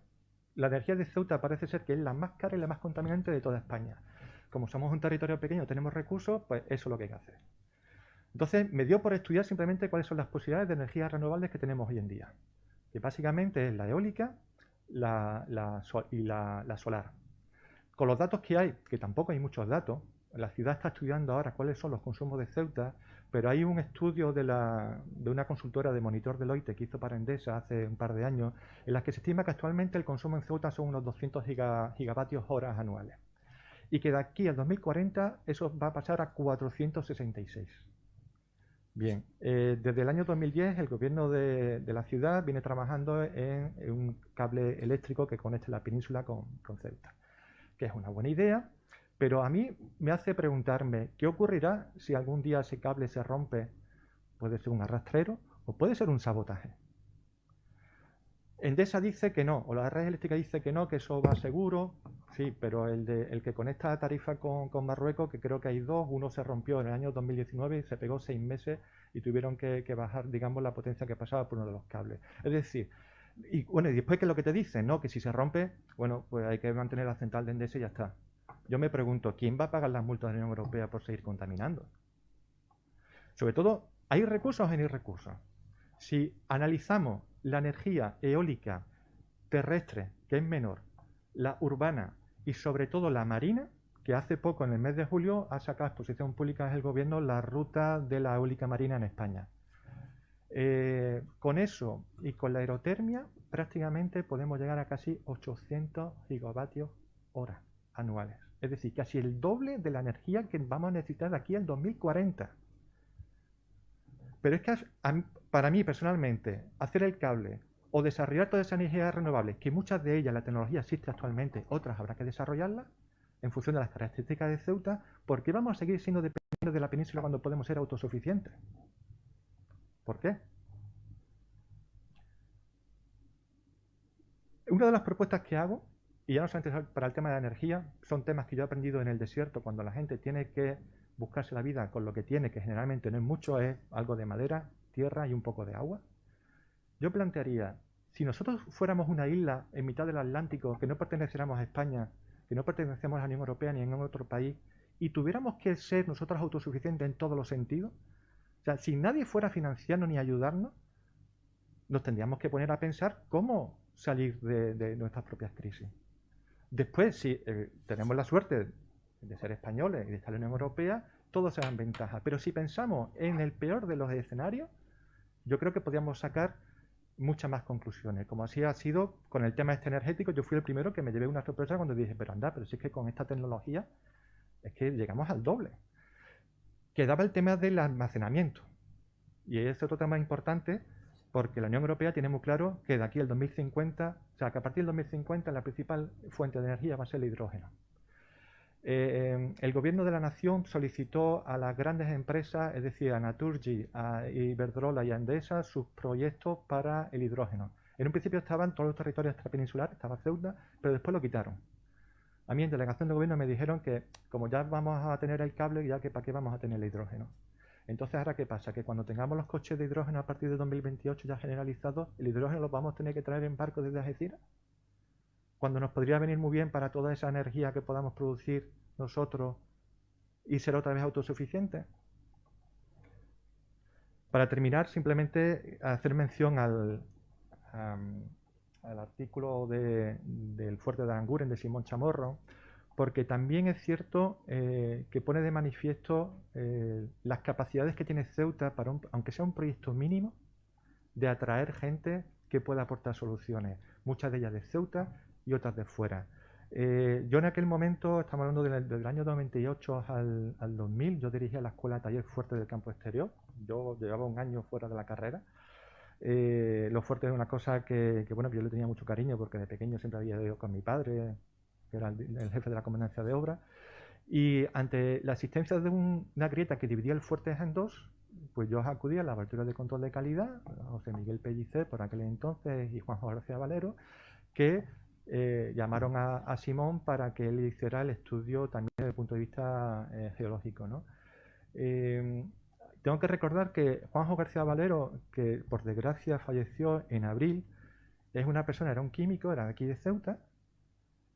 La energía de Ceuta parece ser que es la más cara y la más contaminante de toda España. Como somos un territorio pequeño, tenemos recursos, pues eso es lo que hay que hacer. Entonces me dio por estudiar simplemente cuáles son las posibilidades de energías renovables que tenemos hoy en día, que básicamente es la eólica y la solar. Con los datos que hay, que tampoco hay muchos datos, la ciudad está estudiando ahora cuáles son los consumos de Ceuta, pero hay un estudio de una consultora de monitor Deloitte que hizo para Endesa hace un par de años, en la que se estima que actualmente el consumo en Ceuta son unos 200 gigavatios horas anuales. Y que de aquí al 2040 eso va a pasar a 466. Bien, desde el año 2010 el gobierno de la ciudad viene trabajando en un cable eléctrico que conecte la península con Ceuta, que es una buena idea, pero a mí me hace preguntarme qué ocurrirá si algún día ese cable se rompe. Puede ser un arrastrero o puede ser un sabotaje. Endesa dice que no, o la red eléctrica dice que no, que eso va seguro. Sí, pero el que conecta la Tarifa con Marruecos, que creo que hay dos, uno se rompió en el año 2019 y se pegó 6 meses y tuvieron que bajar, digamos, la potencia que pasaba por uno de los cables. Es decir, y bueno, y después, ¿qué es lo que te dicen? ¿No? Que si se rompe, bueno, pues hay que mantener la central de Endesa y ya está. Yo me pregunto, ¿quién va a pagar las multas de la Unión Europea por seguir contaminando? Sobre todo, ¿hay recursos o no hay recursos? Si analizamos la energía eólica terrestre, que es menor, la urbana y sobre todo la marina, que hace poco, en el mes de julio, ha sacado a exposición pública el gobierno la ruta de la eólica marina en España. Con eso y con la aerotermia, prácticamente podemos llegar a casi 800 gigavatios hora anuales. Es decir, casi el doble de la energía que vamos a necesitar de aquí al 2040. Pero es que para mí personalmente, hacer el cable o desarrollar todas esas energías renovables, que muchas de ellas la tecnología existe actualmente, otras habrá que desarrollarlas en función de las características de Ceuta, ¿por qué vamos a seguir siendo dependientes de la península cuando podemos ser autosuficientes? ¿Por qué? Una de las propuestas que hago, y ya no solamente para el tema de la energía, son temas que yo he aprendido en el desierto, cuando la gente tiene que buscarse la vida con lo que tiene, que generalmente no es mucho, es algo de madera, tierra y un poco de agua. Yo plantearía, si nosotros fuéramos una isla en mitad del Atlántico, que no perteneciéramos a España, que no pertenecemos a la Unión Europea ni a ningún otro país, y tuviéramos que ser nosotros autosuficientes en todos los sentidos, o sea, si nadie fuera a financiarnos ni a ayudarnos, nos tendríamos que poner a pensar cómo salir de nuestras propias crisis. Después, si tenemos la suerte de ser españoles y de estar en la Unión Europea, todos se dan ventaja. Pero si pensamos en el peor de los escenarios, yo creo que podríamos sacar muchas más conclusiones. Como así ha sido con el tema este energético, yo fui el primero que me llevé una sorpresa cuando dije, pero anda, pero si es que con esta tecnología es que llegamos al doble. Quedaba el tema del almacenamiento. Y es otro tema importante porque la Unión Europea tiene muy claro que de aquí al 2050, o sea, que a partir del 2050 la principal fuente de energía va a ser el hidrógeno. El gobierno de la nación solicitó a las grandes empresas, es decir, a Naturgy, a Iberdrola y a Endesa, sus proyectos para el hidrógeno. En un principio estaban todos los territorios extrapeninsulares, estaba Ceuta, pero después lo quitaron. A mí en delegación de gobierno me dijeron que como ya vamos a tener el cable, ya que para qué vamos a tener el hidrógeno. Entonces, ¿ahora qué pasa? Que cuando tengamos los coches de hidrógeno a partir de 2028 ya generalizados, el hidrógeno lo vamos a tener que traer en barco desde Algeciras, cuando nos podría venir muy bien para toda esa energía que podamos producir nosotros y ser otra vez autosuficientes. Para terminar, simplemente hacer mención al artículo del fuerte de Aranguren de Simón Chamorro, porque también es cierto que pone de manifiesto las capacidades que tiene Ceuta para, aunque sea un proyecto mínimo, de atraer gente que pueda aportar soluciones, muchas de ellas de Ceuta y otras de fuera. Yo en aquel momento, estamos hablando del año 98 al 2000, yo dirigía la escuela de taller fuerte del campo exterior, yo llevaba un año fuera de la carrera. Los fuertes es una cosa que bueno, que yo le tenía mucho cariño porque de pequeño siempre había ido con mi padre, que era el jefe de la comandancia de obra, y ante la existencia de una grieta que dividía el fuerte en dos, pues yo acudí a la Laboratorio de Control de Calidad, José Miguel Pellicer por aquel entonces y Juan José García Valero, que llamaron a Simón para que él hiciera el estudio también desde el punto de vista geológico, ¿no? Tengo que recordar que Juanjo García Valero, que por desgracia falleció en abril, es una persona, era un químico, era de aquí de Ceuta.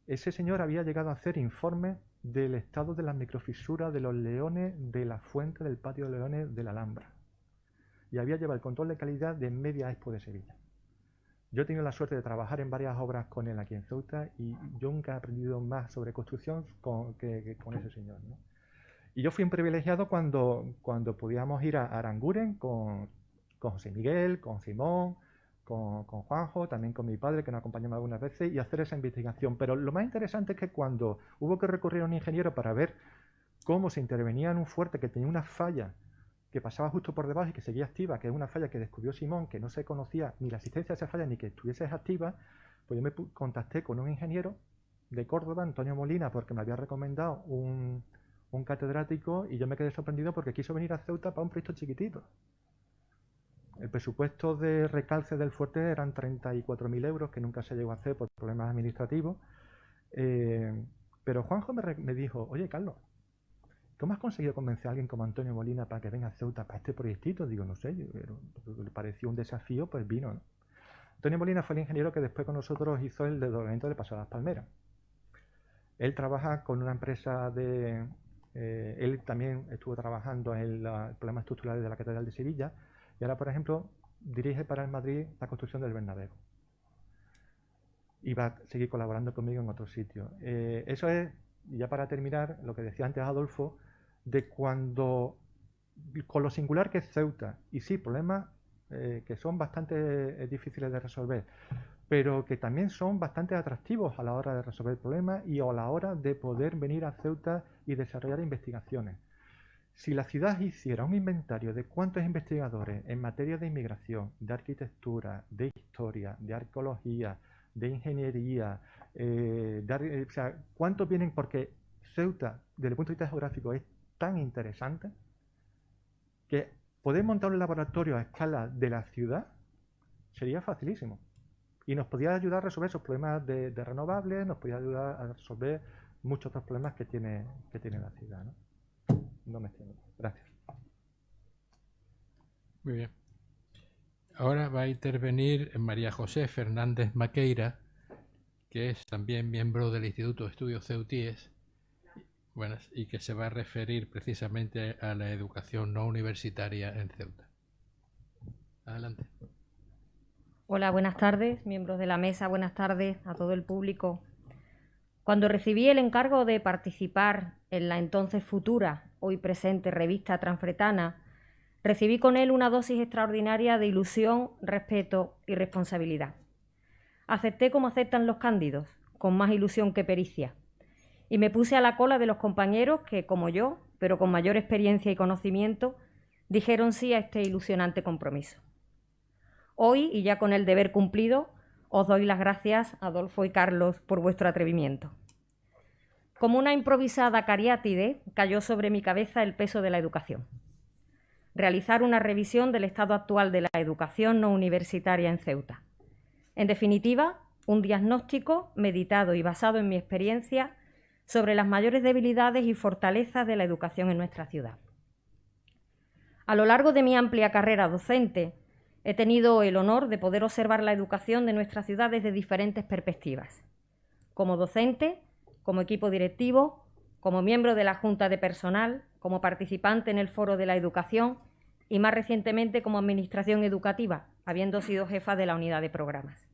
Ese señor había llegado a hacer informes del estado de las microfisuras de los leones de la fuente del patio de leones de la Alhambra. Y había llevado el control de calidad de Media Expo de Sevilla. Yo he tenido la suerte de trabajar en varias obras con él aquí en Ceuta y yo nunca he aprendido más sobre construcción que con ese señor, ¿no? Y yo fui un privilegiado cuando podíamos ir a Aranguren con José Miguel, con Simón, con Juanjo, también con mi padre, que nos acompañó algunas veces, y hacer esa investigación. Pero lo más interesante es que cuando hubo que recurrir a un ingeniero para ver cómo se intervenía en un fuerte que tenía una falla que pasaba justo por debajo y que seguía activa, que es una falla que descubrió Simón, que no se conocía ni la existencia de esa falla ni que estuviese activa, pues yo me contacté con un ingeniero de Córdoba, Antonio Molina, porque me había recomendado un catedrático, y yo me quedé sorprendido porque quiso venir a Ceuta para un proyecto chiquitito. El presupuesto de recalce del fuerte eran 34.000 euros, que nunca se llegó a hacer por problemas administrativos. Pero Juanjo me dijo, oye, Carlos, ¿cómo has conseguido convencer a alguien como Antonio Molina para que venga a Ceuta para este proyectito? Digo, no sé, pero le pareció un desafío, pues vino, ¿no? Antonio Molina fue el ingeniero que después con nosotros hizo el desdoblamiento del Paso de las Palmeras. Él trabaja con una empresa él también estuvo trabajando en los problemas estructurales de la Catedral de Sevilla y ahora, por ejemplo, dirige para el Madrid la construcción del Bernabéu. Y va a seguir colaborando conmigo en otro sitio. Eso es, ya para terminar, lo que decía antes Adolfo, de cuando, con lo singular que es Ceuta, y sí, problemas que son bastante difíciles de resolver, pero que también son bastante atractivos a la hora de resolver problemas y a la hora de poder venir a Ceuta y desarrollar investigaciones. Si la ciudad hiciera un inventario de cuántos investigadores en materia de inmigración, de arquitectura, de historia, de arqueología, de ingeniería, o sea, cuántos vienen, porque Ceuta, desde el punto de vista geográfico, es tan interesante que poder montar un laboratorio a escala de la ciudad sería facilísimo. Y nos podría ayudar a resolver esos problemas de renovables, nos podría ayudar a resolver muchos otros problemas que tiene la ciudad, ¿no? No me extiendo. Gracias. Muy bien. Ahora va a intervenir María José Fernández Maqueira, que es también miembro del Instituto de Estudios Ceutíes, y que se va a referir precisamente a la educación no universitaria en Ceuta. Adelante. Hola, buenas tardes, miembros de la mesa, buenas tardes a todo el público. Cuando recibí el encargo de participar en la entonces futura, hoy presente revista Transfretana, recibí con él una dosis extraordinaria de ilusión, respeto y responsabilidad. Acepté como aceptan los cándidos, con más ilusión que pericia, y me puse a la cola de los compañeros que, como yo, pero con mayor experiencia y conocimiento, dijeron sí a este ilusionante compromiso. Hoy, y ya con el deber cumplido, os doy las gracias, Adolfo y Carlos, por vuestro atrevimiento. Como una improvisada cariátide, cayó sobre mi cabeza el peso de la educación. Realizar una revisión del estado actual de la educación no universitaria en Ceuta. En definitiva, un diagnóstico meditado y basado en mi experiencia sobre las mayores debilidades y fortalezas de la educación en nuestra ciudad. A lo largo de mi amplia carrera docente, he tenido el honor de poder observar la educación de nuestra ciudad desde diferentes perspectivas. Como docente, como equipo directivo, como miembro de la Junta de Personal, como participante en el Foro de la Educación y más recientemente como Administración Educativa, habiendo sido jefa de la unidad de programas.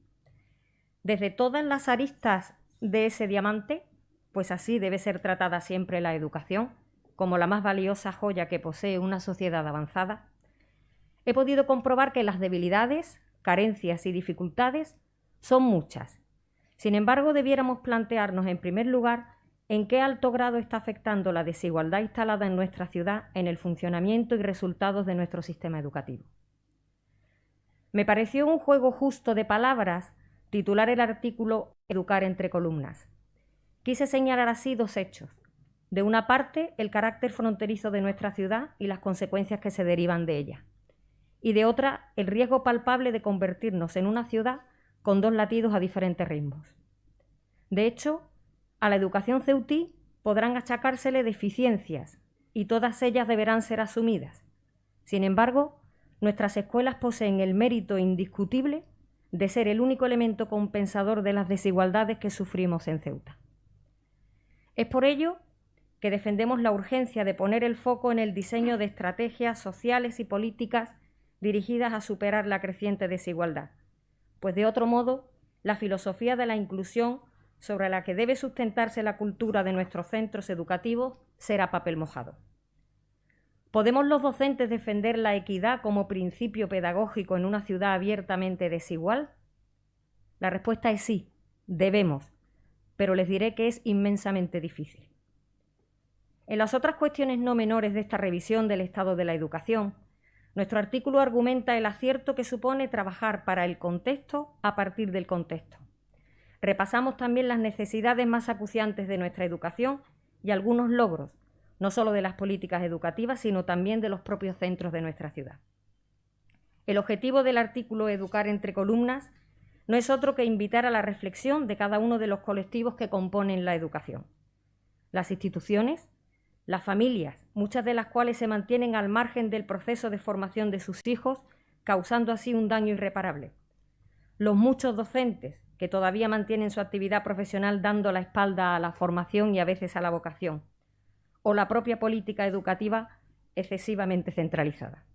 Desde todas las aristas de ese diamante, pues así debe ser tratada siempre la educación, como la más valiosa joya que posee una sociedad avanzada, he podido comprobar que las debilidades, carencias y dificultades son muchas. Sin embargo, debiéramos plantearnos en primer lugar en qué alto grado está afectando la desigualdad instalada en nuestra ciudad en el funcionamiento y resultados de nuestro sistema educativo. Me pareció un juego justo de palabras titular el artículo Educar entre columnas. Quise señalar así dos hechos. De una parte, el carácter fronterizo de nuestra ciudad y las consecuencias que se derivan de ella. Y de otra, el riesgo palpable de convertirnos en una ciudad con dos latidos a diferentes ritmos. De hecho, a la educación ceutí podrán achacársele deficiencias y todas ellas deberán ser asumidas. Sin embargo, nuestras escuelas poseen el mérito indiscutible de ser el único elemento compensador de las desigualdades que sufrimos en Ceuta. Es por ello que defendemos la urgencia de poner el foco en el diseño de estrategias sociales y políticas dirigidas a superar la creciente desigualdad, pues de otro modo, la filosofía de la inclusión sobre la que debe sustentarse la cultura de nuestros centros educativos será papel mojado. ¿Podemos los docentes defender la equidad como principio pedagógico en una ciudad abiertamente desigual? La respuesta es sí, debemos, pero les diré que es inmensamente difícil. En las otras cuestiones no menores de esta revisión del estado de la educación, nuestro artículo argumenta el acierto que supone trabajar para el contexto a partir del contexto. Repasamos también las necesidades más acuciantes de nuestra educación y algunos logros, no solo de las políticas educativas, sino también de los propios centros de nuestra ciudad. El objetivo del artículo Educar entre columnas no es otro que invitar a la reflexión de cada uno de los colectivos que componen la educación. Las instituciones, las familias, muchas de las cuales se mantienen al margen del proceso de formación de sus hijos, causando así un daño irreparable. Los muchos docentes que todavía mantienen su actividad profesional dando la espalda a la formación y a veces a la vocación, o la propia política educativa excesivamente centralizada.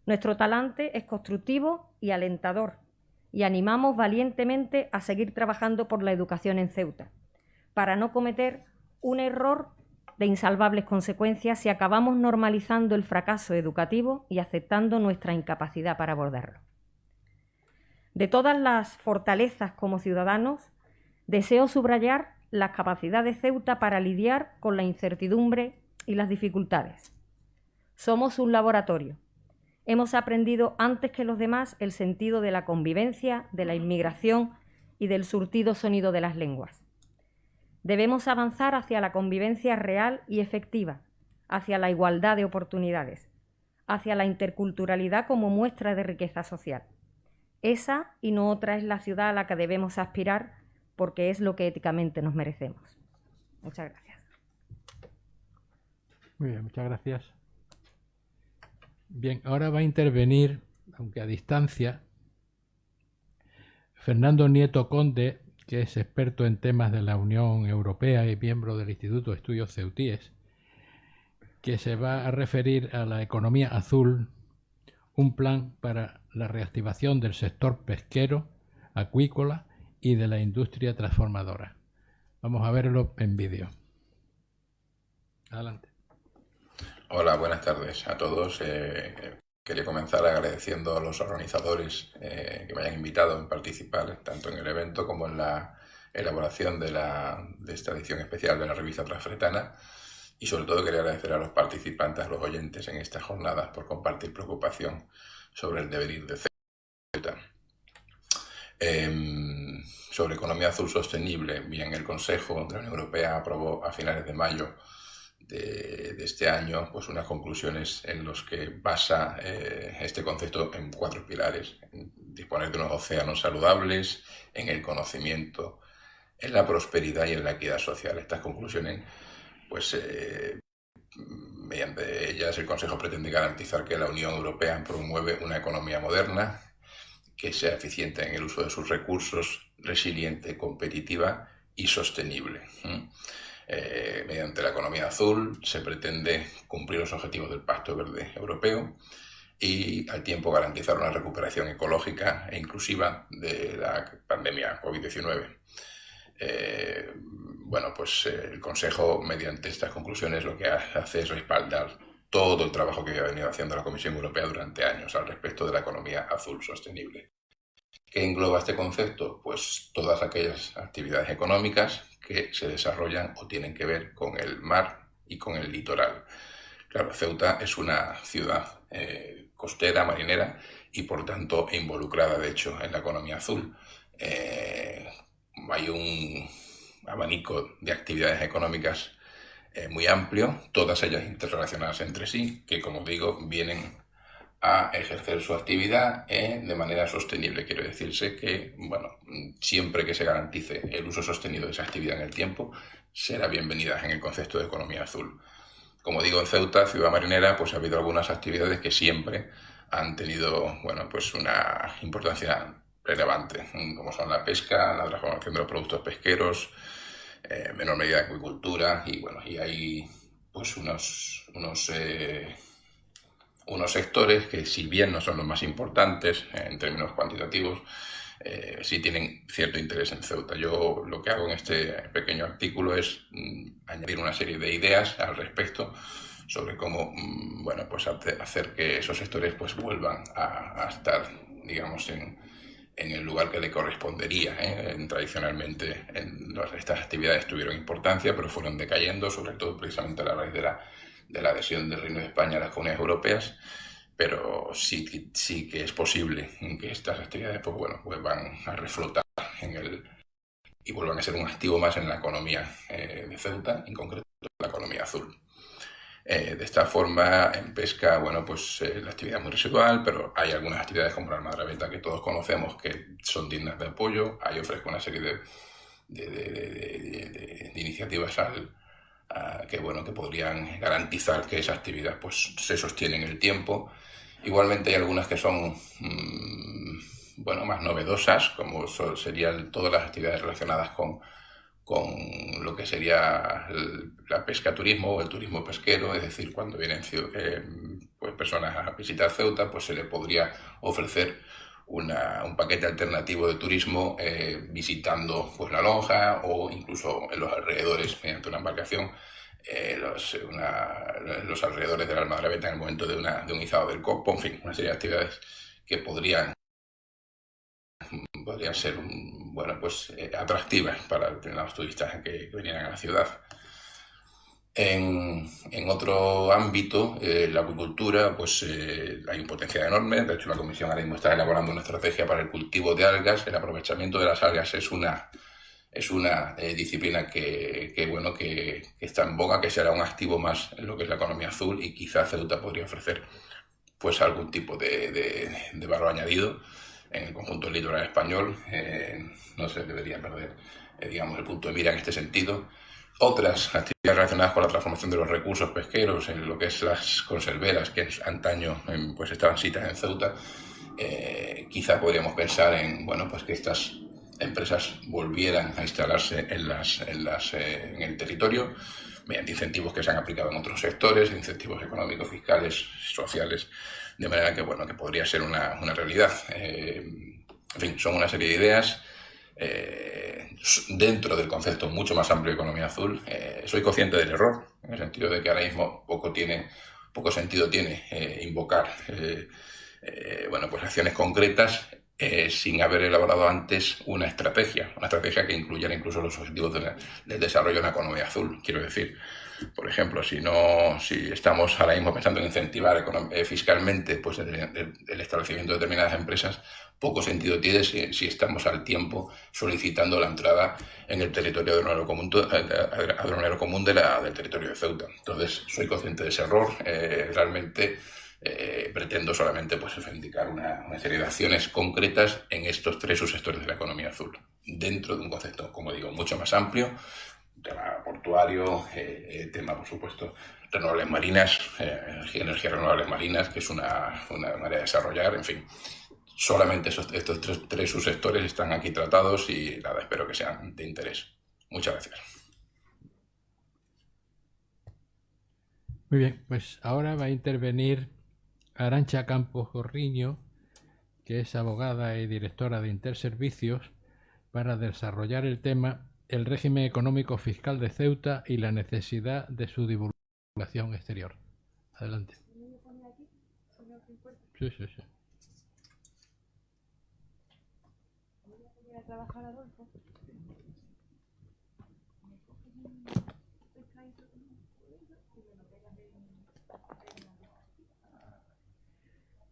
Nuestro talante es constructivo y alentador, y animamos valientemente a seguir trabajando por la educación en Ceuta, para no cometer un error de insalvables consecuencias si acabamos normalizando el fracaso educativo y aceptando nuestra incapacidad para abordarlo. De todas las fortalezas como ciudadanos, deseo subrayar la capacidad de Ceuta para lidiar con la incertidumbre y las dificultades. Somos un laboratorio. Hemos aprendido antes que los demás el sentido de la convivencia, de la inmigración y del surtido sonido de las lenguas. Debemos avanzar hacia la convivencia real y efectiva, hacia la igualdad de oportunidades, hacia la interculturalidad como muestra de riqueza social. Esa y no otra es la ciudad a la que debemos aspirar porque es lo que éticamente nos merecemos. Muchas gracias. Muy bien, muchas gracias. Bien, ahora va a intervenir, aunque a distancia, Fernando Nieto Conde, que es experto en temas de la Unión Europea y miembro del Instituto de Estudios Ceutíes, que se va a referir a la economía azul, un plan para la reactivación del sector pesquero, acuícola y de la industria transformadora. Vamos a verlo en vídeo. Adelante. Hola, buenas tardes a todos. Quería comenzar agradeciendo a los organizadores que me hayan invitado a participar tanto en el evento como en la elaboración de esta edición especial de la revista Transfretana, y sobre todo quería agradecer a los participantes, a los oyentes en estas jornadas por compartir preocupación sobre el devenir de Ceuta. Sobre economía azul sostenible, bien, el Consejo de la Unión Europea aprobó a finales de mayo de este año pues unas conclusiones en los que basa este concepto en 4 pilares: en disponer de unos océanos saludables, en el conocimiento, en la prosperidad y en la equidad social. Estas conclusiones, pues mediante ellas el Consejo pretende garantizar que la Unión Europea promueve una economía moderna, que sea eficiente en el uso de sus recursos, resiliente, competitiva y sostenible. Mediante la economía azul se pretende cumplir los objetivos del Pacto Verde Europeo y al tiempo garantizar una recuperación ecológica e inclusiva de la pandemia COVID-19. Bueno, pues el Consejo, mediante estas conclusiones, lo que hace es respaldar todo el trabajo que ha venido haciendo la Comisión Europea durante años al respecto de la economía azul sostenible. ¿Qué engloba este concepto? Pues todas aquellas actividades económicas que se desarrollan o tienen que ver con el mar y con el litoral. Claro, Ceuta es una ciudad costera, marinera, y por tanto involucrada, de hecho, en la economía azul. Hay un abanico de actividades económicas muy amplio, todas ellas interrelacionadas entre sí, que, como digo, vienen a ejercer su actividad de manera sostenible. Quiere decirse que, bueno, siempre que se garantice el uso sostenido de esa actividad en el tiempo, será bienvenida en el concepto de economía azul. Como digo, en Ceuta, ciudad marinera, pues ha habido algunas actividades que siempre han tenido, bueno, pues una importancia relevante, como son la pesca, la transformación de los productos pesqueros, menor medida de acuicultura, y bueno, y hay pues unos sectores que, si bien no son los más importantes en términos cuantitativos, sí tienen cierto interés en Ceuta. Yo lo que hago en este pequeño artículo es añadir una serie de ideas al respecto sobre cómo bueno, pues hacer que esos sectores pues vuelvan a estar, digamos, en el lugar que le correspondería. Tradicionalmente estas actividades tuvieron importancia, pero fueron decayendo, sobre todo precisamente a la raíz de la adhesión del Reino de España a las comunidades europeas, pero sí que es posible que estas actividades pues, bueno, vuelvan a reflotar y vuelvan a ser un activo más en la economía de Ceuta, en concreto la economía azul. De esta forma, en pesca, bueno, pues la actividad es muy residual, pero hay algunas actividades como la almadrabeta que todos conocemos que son dignas de apoyo. Ahí ofrezco una serie de iniciativas que, bueno, que podrían garantizar que esa actividad pues, se sostiene en el tiempo. Igualmente hay algunas que son bueno, más novedosas, como serían todas las actividades relacionadas con lo que sería la pesca-turismo o el turismo pesquero, es decir, cuando vienen pues personas a visitar Ceuta, pues se le podría ofrecer un paquete alternativo de turismo visitando pues, la lonja o incluso en los alrededores mediante una embarcación, los alrededores de la Almadrabeta en el momento de un izado del copo, en fin, una serie de actividades que podrían ser bueno, pues, atractivas para determinados turistas que vinieran a la ciudad. En otro ámbito, la acuicultura, pues hay un potencial enorme. De hecho, la Comisión ahora mismo está elaborando una estrategia para el cultivo de algas. El aprovechamiento de las algas es una disciplina bueno, que está en boga, que será un activo más en lo que es la economía azul, y quizá Ceuta podría ofrecer pues algún tipo de valor añadido en el conjunto del litoral español. No se debería perder, digamos, el punto de mira en este sentido. Otras actividades relacionadas con la transformación de los recursos pesqueros, en lo que es las conserveras, que antaño pues estaban sitiadas en Ceuta, quizá podríamos pensar en, bueno, pues que estas empresas volvieran a instalarse en el territorio mediante incentivos que se han aplicado en otros sectores, incentivos económicos, fiscales, sociales, de manera que, bueno, que podría ser una realidad. En fin, son una serie de ideas dentro del concepto mucho más amplio de economía azul. Soy consciente del error, en el sentido de que ahora mismo poco sentido tiene invocar bueno, pues acciones concretas sin haber elaborado antes una estrategia que incluyera incluso los objetivos del desarrollo de una economía azul. Quiero decir, por ejemplo, si estamos ahora mismo pensando en incentivar fiscalmente pues, el establecimiento de determinadas empresas, poco sentido tiene si estamos al tiempo solicitando la entrada en el territorio aduanero común del territorio de Ceuta. Entonces, soy consciente de ese error. Realmente pretendo solamente pues, indicar una serie de acciones concretas en estos tres subsectores de la economía azul, dentro de un concepto, como digo, mucho más amplio: tema portuario, tema, por supuesto, renovables marinas, energías renovables marinas, que es una manera de desarrollar, en fin. Solamente estos tres subsectores están aquí tratados y nada, espero que sean de interés. Muchas gracias. Muy bien, pues ahora va a intervenir Arantxa Campos Gorriño, que es abogada y directora de Interservicios, para desarrollar el tema el régimen económico fiscal de Ceuta y la necesidad de su divulgación exterior. Adelante. Sí.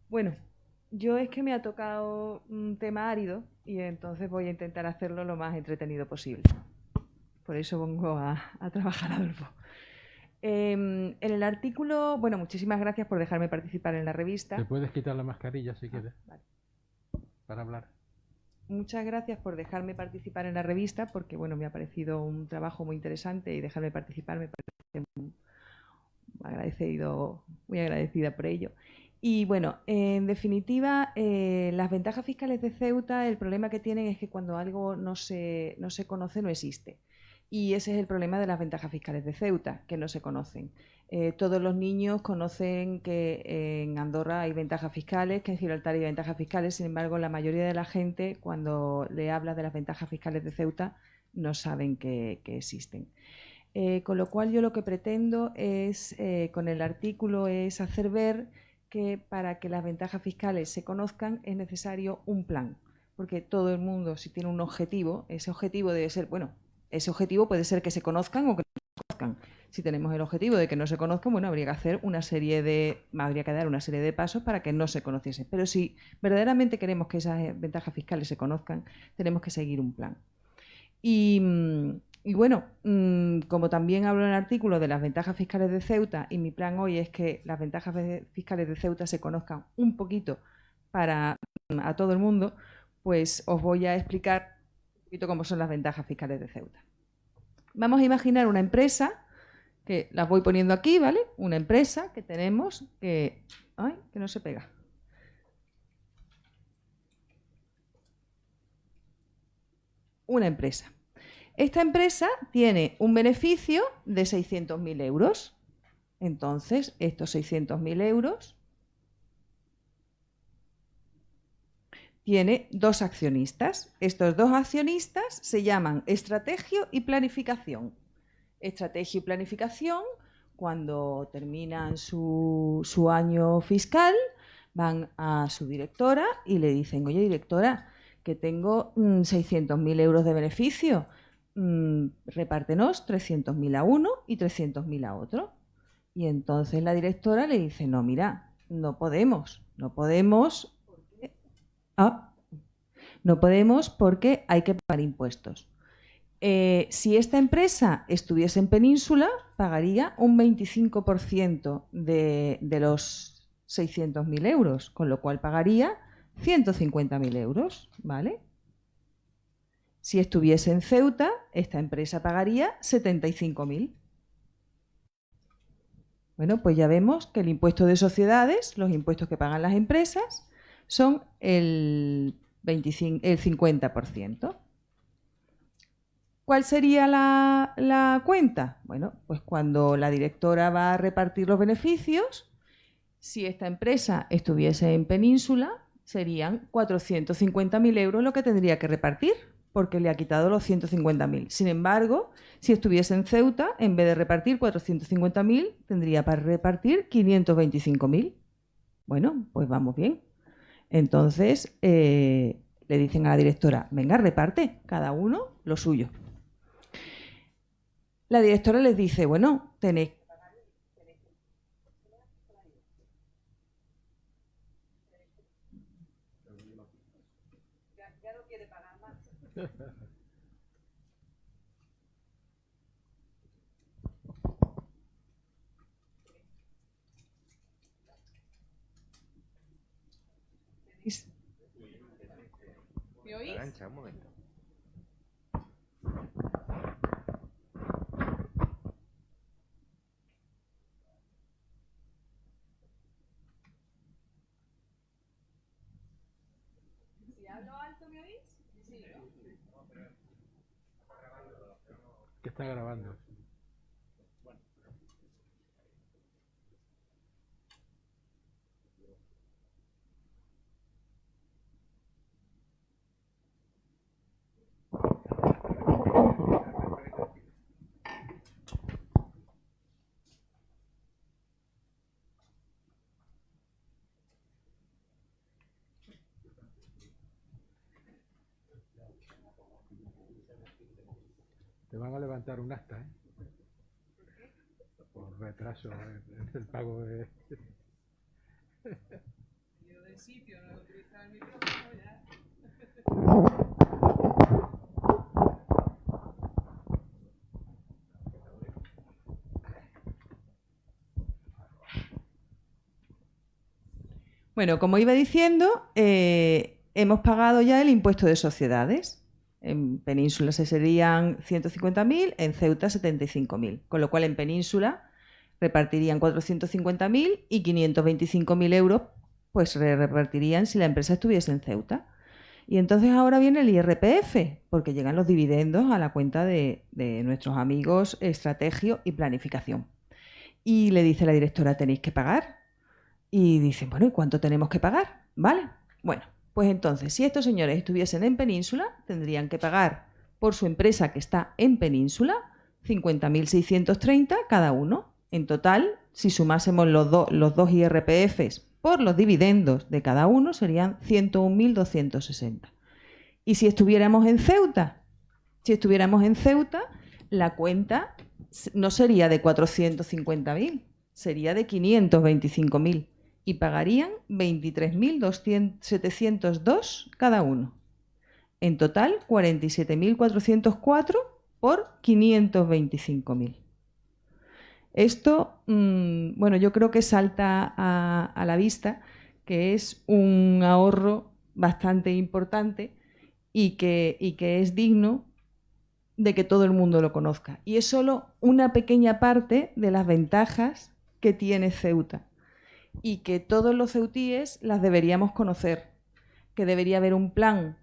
Bueno, yo es que me ha tocado un tema árido y entonces voy a intentar hacerlo lo más entretenido posible. Por eso pongo a trabajar a Adolfo. En el artículo, bueno, muchísimas gracias por dejarme participar en la revista. ¿Te puedes quitar la mascarilla si quieres? Vale. Para hablar. Muchas gracias por dejarme participar en la revista, porque bueno, me ha parecido un trabajo muy interesante y dejarme participar me parece muy agradecida por ello. Y bueno, en definitiva, las ventajas fiscales de Ceuta, el problema que tienen es que cuando algo no se conoce, no existe. Y ese es el problema de las ventajas fiscales de Ceuta, que no se conocen. Todos los niños conocen que en Andorra hay ventajas fiscales, que en Gibraltar hay ventajas fiscales. Sin embargo, la mayoría de la gente, cuando le hablas de las ventajas fiscales de Ceuta, no saben que existen. Con lo cual, yo lo que pretendo es, con el artículo, es hacer ver que para que las ventajas fiscales se conozcan es necesario un plan. Porque todo el mundo, si tiene un objetivo, ese objetivo debe ser, bueno, ese objetivo puede ser que se conozcan o que no se conozcan. Si tenemos el objetivo de que no se conozcan, bueno, habría que dar una serie de pasos para que no se conociesen. Pero si verdaderamente queremos que esas ventajas fiscales se conozcan, tenemos que seguir un plan. Y bueno, como también hablo en el artículo de las ventajas fiscales de Ceuta, y mi plan hoy es que las ventajas fiscales de Ceuta se conozcan un poquito a todo el mundo, pues os voy a explicar un poquito cómo son las ventajas fiscales de Ceuta. Vamos a imaginar una empresa, que las voy poniendo aquí, ¿vale? Una empresa que tenemos que... ¡Ay, que no se pega! Una empresa. Esta empresa tiene un beneficio de 600.000 euros. Entonces, estos 600.000 euros tiene dos accionistas. Estos dos accionistas se llaman Estrategio y Planificación. Estrategio y Planificación, cuando terminan su año fiscal, van a su directora y le dicen: oye, directora, que tengo 600.000 euros de beneficio, repártenos 300.000 a uno y 300.000 a otro. Y entonces la directora le dice: no, mira, no podemos porque hay que pagar impuestos. Si esta empresa estuviese en Península, pagaría un 25% de los 600.000 euros, con lo cual pagaría 150.000 euros, ¿vale? Si estuviese en Ceuta, esta empresa pagaría 75.000. Bueno, pues ya vemos que el impuesto de sociedades, los impuestos que pagan las empresas, son el 50%. ¿Cuál sería la cuenta? Bueno, pues cuando la directora va a repartir los beneficios, si esta empresa estuviese en Península, serían 450.000 euros lo que tendría que repartir, porque le ha quitado los 150.000. Sin embargo, si estuviese en Ceuta, en vez de repartir 450.000, tendría para repartir 525.000. Bueno, pues vamos bien. Entonces, le dicen a la directora: venga, reparte, cada uno lo suyo. La directora les dice: bueno, tenéis que pagar. Ya no quiere pagar más. ¿Me oís? Arancha, un momento. Si hablo alto, ¿me oís? Sí, ¿no? Que está grabando. Te van a levantar un acta, ¿eh? Por retraso en el pago de... Yo del sitio, no utilizar el micrófono ya. Bueno, como iba diciendo, hemos pagado ya el impuesto de sociedades. En Península se serían 150.000, en Ceuta 75.000. Con lo cual en Península repartirían 450.000 y 525.000 euros pues se repartirían si la empresa estuviese en Ceuta. Y entonces ahora viene el IRPF, porque llegan los dividendos a la cuenta de nuestros amigos Estrategio y Planificación. Y le dice la directora, tenéis que pagar. Y dicen, bueno, ¿y cuánto tenemos que pagar? ¿Vale? Bueno, pues entonces, si estos señores estuviesen en Península, tendrían que pagar por su empresa que está en Península 50.630 cada uno. En total, si sumásemos los dos IRPFs por los dividendos de cada uno, serían 101.260. Y si estuviéramos en Ceuta, la cuenta no sería de 450.000, sería de 525.000 y pagarían 23.702 cada uno. En total, 47.404 por 525.000. Esto, bueno, yo creo que salta a la vista que es un ahorro bastante importante y que es digno de que todo el mundo lo conozca. Y es solo una pequeña parte de las ventajas que tiene Ceuta y que todos los ceutíes las deberíamos conocer, que debería haber un plan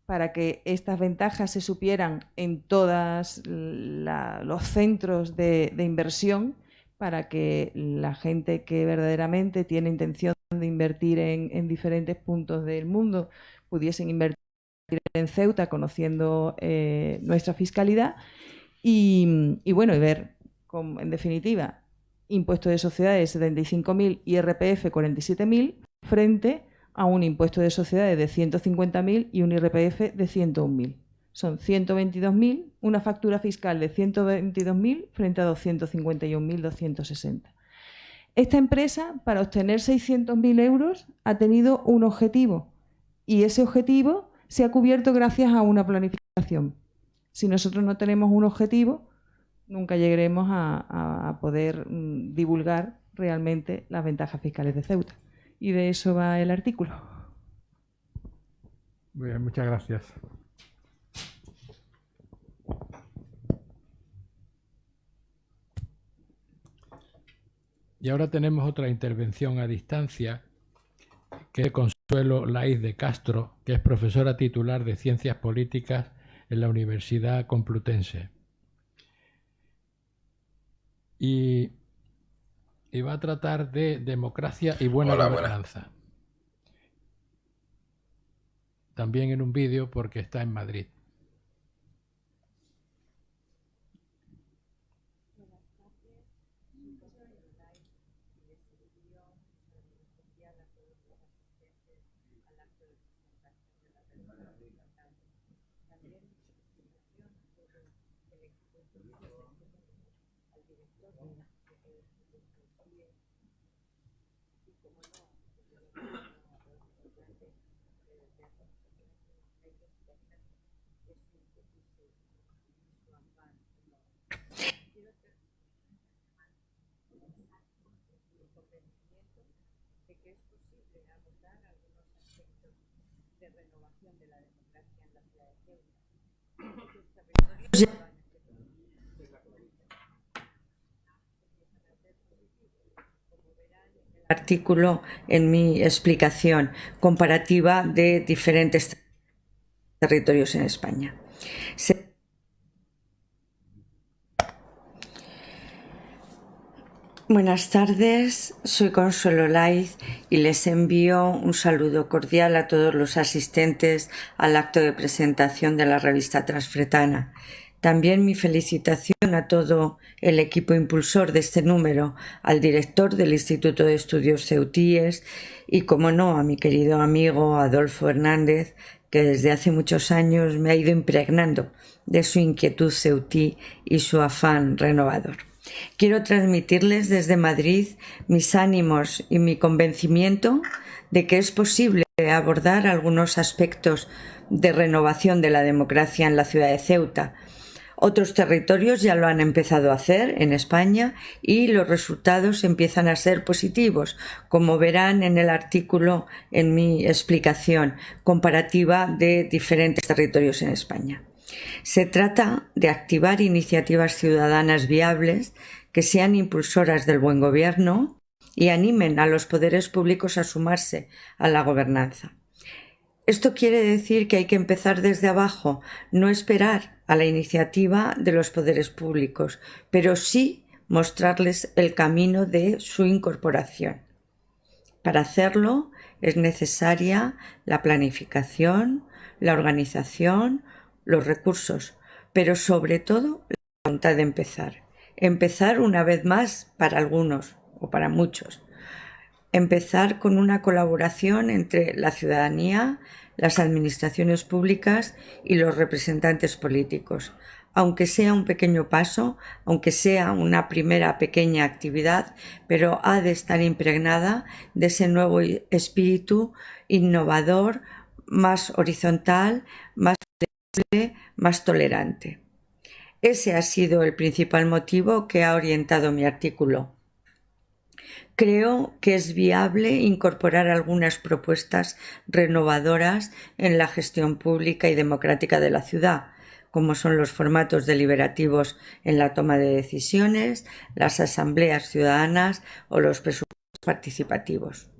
para que estas ventajas se supieran en todos los centros de inversión, para que la gente que verdaderamente tiene intención de invertir en diferentes puntos del mundo pudiesen invertir en Ceuta conociendo nuestra fiscalidad y bueno, y ver, en definitiva, impuesto de sociedades 75.000 y IRPF 47.000 frente a un impuesto de sociedades de 150.000 y un IRPF de 101.000. Son 122.000, una factura fiscal de 122.000 frente a 251.260. Esta empresa, para obtener 600.000 euros, ha tenido un objetivo y ese objetivo se ha cubierto gracias a una planificación. Si nosotros no tenemos un objetivo, nunca llegaremos a poder divulgar realmente las ventajas fiscales de Ceuta. Y de eso va el artículo. Muy bien, muchas gracias. Y ahora tenemos otra intervención a distancia, que es Consuelo Laiz de Castro, que es profesora titular de Ciencias Políticas en la Universidad Complutense. Y va a tratar de democracia y buena gobernanza. También en un vídeo porque está en Madrid. Artículo en mi explicación comparativa de diferentes territorios en España. Buenas tardes, soy Consuelo Laiz y les envío un saludo cordial a todos los asistentes al acto de presentación de la revista Transfretana. También mi felicitación a todo el equipo impulsor de este número, al director del Instituto de Estudios Ceutíes y, como no, a mi querido amigo Adolfo Hernández, que desde hace muchos años me ha ido impregnando de su inquietud ceutí y su afán renovador. Quiero transmitirles desde Madrid mis ánimos y mi convencimiento de que es posible abordar algunos aspectos de renovación de la democracia en la ciudad de Ceuta, Otros territorios ya lo han empezado a hacer en España y los resultados empiezan a ser positivos, como verán en el artículo en mi explicación comparativa de diferentes territorios en España. Se trata de activar iniciativas ciudadanas viables que sean impulsoras del buen gobierno y animen a los poderes públicos a sumarse a la gobernanza. Esto quiere decir que hay que empezar desde abajo, no esperar a la iniciativa de los poderes públicos, pero sí mostrarles el camino de su incorporación. Para hacerlo es necesaria la planificación, la organización, los recursos, pero sobre todo la voluntad de empezar. Empezar una vez más para algunos o para muchos. Empezar con una colaboración entre la ciudadanía, las administraciones públicas y los representantes políticos. Aunque sea un pequeño paso, aunque sea una primera pequeña actividad, pero ha de estar impregnada de ese nuevo espíritu innovador, más horizontal, más flexible, más tolerante. Ese ha sido el principal motivo que ha orientado mi artículo. Creo que es viable incorporar algunas propuestas renovadoras en la gestión pública y democrática de la ciudad, como son los formatos deliberativos en la toma de decisiones, las asambleas ciudadanas o los presupuestos participativos.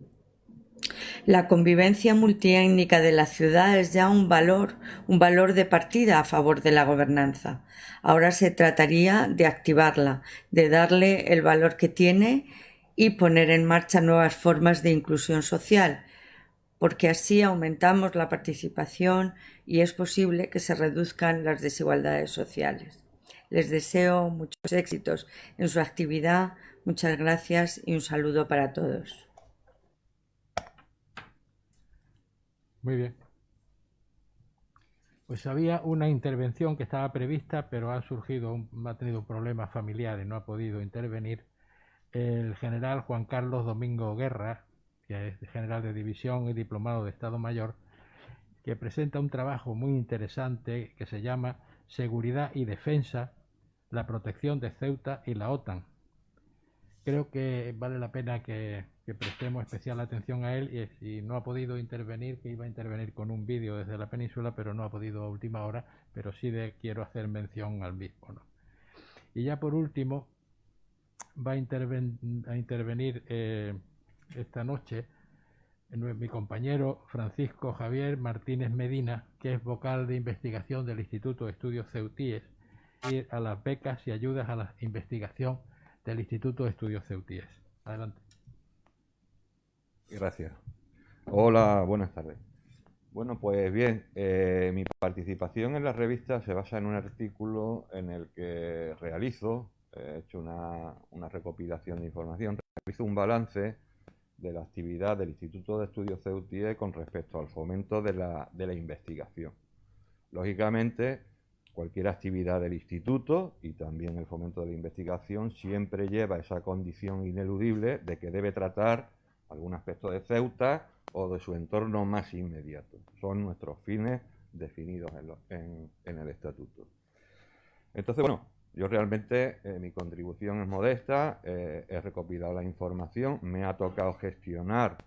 La convivencia multiétnica de la ciudad es ya un valor de partida a favor de la gobernanza. Ahora se trataría de activarla, de darle el valor que tiene y poner en marcha nuevas formas de inclusión social, porque así aumentamos la participación y es posible que se reduzcan las desigualdades sociales. Les deseo muchos éxitos en su actividad, muchas gracias y un saludo para todos. Muy bien. Pues había una intervención que estaba prevista, pero ha tenido problemas familiares, no ha podido intervenir el general Juan Carlos Domingo Guerra, que es general de división y diplomado de Estado Mayor, que presenta un trabajo muy interesante que se llama Seguridad y Defensa, la protección de Ceuta y la OTAN. Creo que vale la pena que prestemos especial atención a él y si no ha podido intervenir, que iba a intervenir con un vídeo desde la península, pero no ha podido a última hora, pero sí quiero hacer mención al mismo, ¿no? Y ya por último, va a intervenir esta noche mi compañero Francisco Javier Martínez Medina, que es vocal de investigación del Instituto de Estudios Ceutíes, y a las becas y ayudas a la investigación del Instituto de Estudios Ceutíes. Adelante. Gracias. Hola, buenas tardes. Bueno, pues bien, mi participación en la revista se basa en un artículo en el que he hecho una recopilación de información, realizo un balance de la actividad del Instituto de Estudios Ceutíes con respecto al fomento de la investigación. Lógicamente, cualquier actividad del instituto y también el fomento de la investigación siempre lleva esa condición ineludible de que debe tratar algún aspecto de Ceuta o de su entorno más inmediato. Son nuestros fines definidos en el estatuto. Entonces, bueno, yo realmente mi contribución es modesta, he recopilado la información, me ha tocado gestionar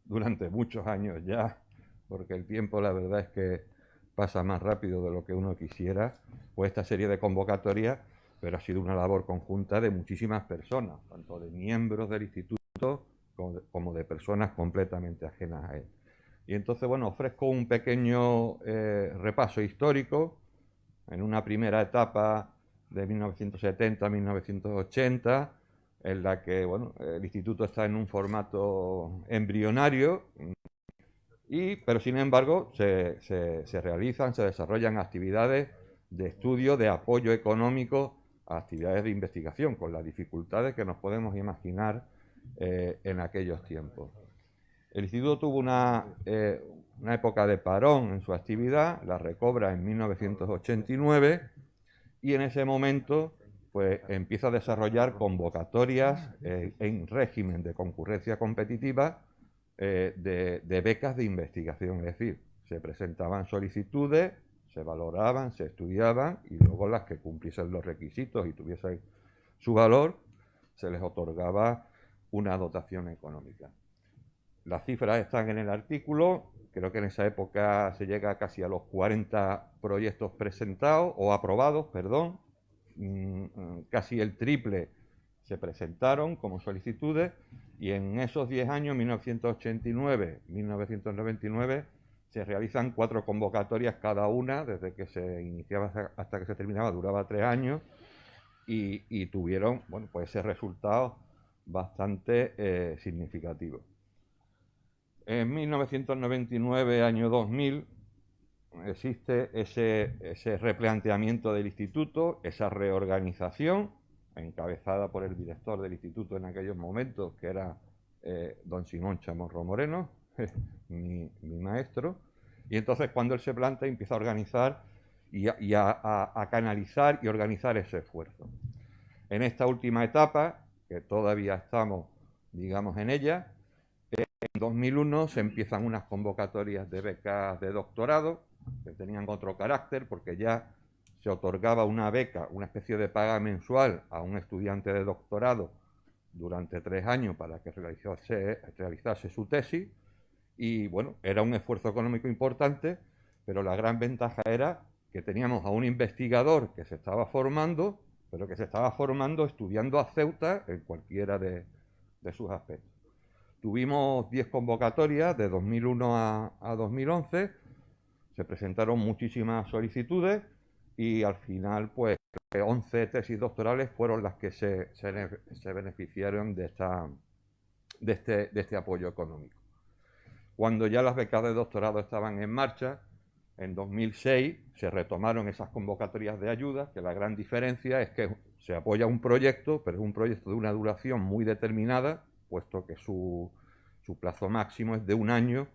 durante muchos años ya, porque el tiempo la verdad es que pasa más rápido de lo que uno quisiera, pues esta serie de convocatorias, pero ha sido una labor conjunta de muchísimas personas, tanto de miembros del instituto como de personas completamente ajenas a él. Y entonces, bueno, ofrezco un pequeño repaso histórico en una primera etapa de 1970 a 1980, en la que, bueno, el instituto está en un formato embrionario, pero sin embargo se desarrollan actividades de estudio, de apoyo económico a actividades de investigación, con las dificultades que nos podemos imaginar en aquellos tiempos. El instituto tuvo una época de parón en su actividad, la recobra en 1989 y en ese momento pues empieza a desarrollar convocatorias en régimen de concurrencia competitiva de becas de investigación, es decir, se presentaban solicitudes, se valoraban, se estudiaban y luego las que cumpliesen los requisitos y tuviesen su valor, se les otorgaba una dotación económica. Las cifras están en el artículo, creo que en esa época se llega casi a los 40 proyectos presentados o aprobados, perdón, casi el triple se presentaron como solicitudes y en esos 10 años, 1989-1999, se realizan 4 convocatorias cada una, desde que se iniciaba hasta que se terminaba, duraba 3 años y tuvieron, bueno, pues ese resultado bastante significativo. En 1999, año 2000, existe ese replanteamiento del instituto, esa reorganización, encabezada por el director del instituto en aquellos momentos, que era don Simón Chamorro Moreno, mi maestro, y entonces cuando él se plantea empieza a organizar y a canalizar y organizar ese esfuerzo. En esta última etapa, que todavía estamos, digamos, en ella, en 2001 se empiezan unas convocatorias de becas de doctorado, que tenían otro carácter, porque ya se otorgaba una beca, una especie de paga mensual a un estudiante de doctorado durante 3 años para que realizase su tesis, y bueno, era un esfuerzo económico importante, pero la gran ventaja era que teníamos a un investigador que se estaba formando, pero que se estaba formando estudiando a Ceuta en cualquiera de sus aspectos. Tuvimos 10 convocatorias de 2001 a 2011, se presentaron muchísimas solicitudes y al final pues 11 tesis doctorales fueron las que se beneficiaron de este apoyo económico. Cuando ya las becas de doctorado estaban en marcha, en 2006 se retomaron esas convocatorias de ayuda, que la gran diferencia es que se apoya un proyecto, pero es un proyecto de una duración muy determinada, puesto que su plazo máximo es de 1 año,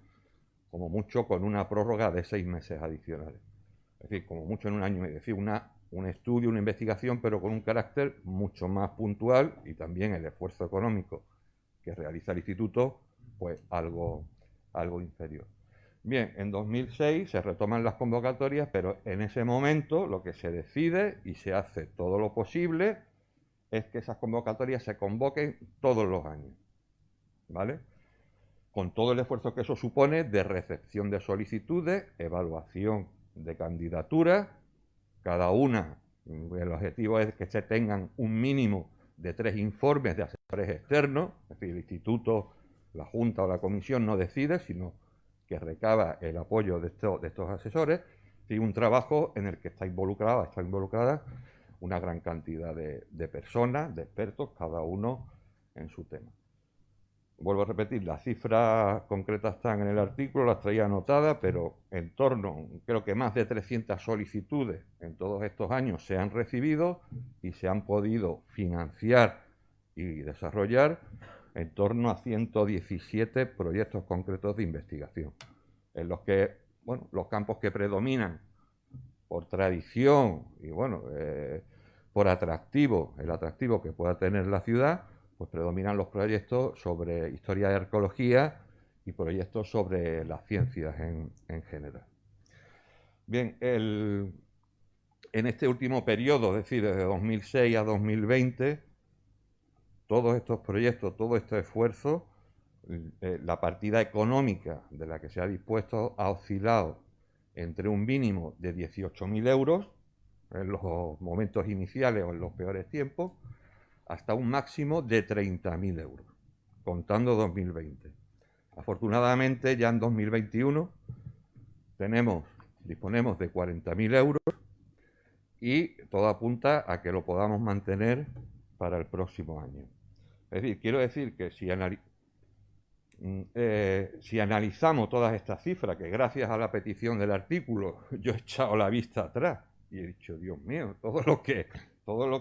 como mucho con una prórroga de 6 meses adicionales. Es decir, como mucho en 1 año, es decir, un estudio, una investigación, pero con un carácter mucho más puntual y también el esfuerzo económico que realiza el instituto, pues algo inferior. Bien, en 2006 se retoman las convocatorias, pero en ese momento lo que se decide y se hace todo lo posible es que esas convocatorias se convoquen todos los años, ¿vale? Con todo el esfuerzo que eso supone de recepción de solicitudes, evaluación de candidaturas, cada una, el objetivo es que se tengan un mínimo de 3 informes de asesores externos, es decir, el instituto, la Junta o la Comisión no decide, sino que recaba el apoyo de estos asesores, y un trabajo en el que está involucrada una gran cantidad de personas, de expertos, cada uno en su tema. Vuelvo a repetir, las cifras concretas están en el artículo, las traía anotadas, pero en torno, creo que más de 300 solicitudes en todos estos años se han recibido y se han podido financiar y desarrollar en torno a 117 proyectos concretos de investigación, en los que, bueno, los campos que predominan por tradición y, bueno, por atractivo, el atractivo que pueda tener la ciudad, pues predominan los proyectos sobre historia de arqueología y proyectos sobre las ciencias en general. Bien, en este último periodo, es decir, desde 2006 a 2020, todos estos proyectos, todo este esfuerzo, la partida económica de la que se ha dispuesto ha oscilado entre un mínimo de 18.000 euros en los momentos iniciales o en los peores tiempos, hasta un máximo de 30.000 euros, contando 2020. Afortunadamente, ya en 2021 disponemos de 40.000 euros y todo apunta a que lo podamos mantener para el próximo año. Es decir, quiero decir que si analizamos todas estas cifras, que gracias a la petición del artículo yo he echado la vista atrás y he dicho, Dios mío, todo lo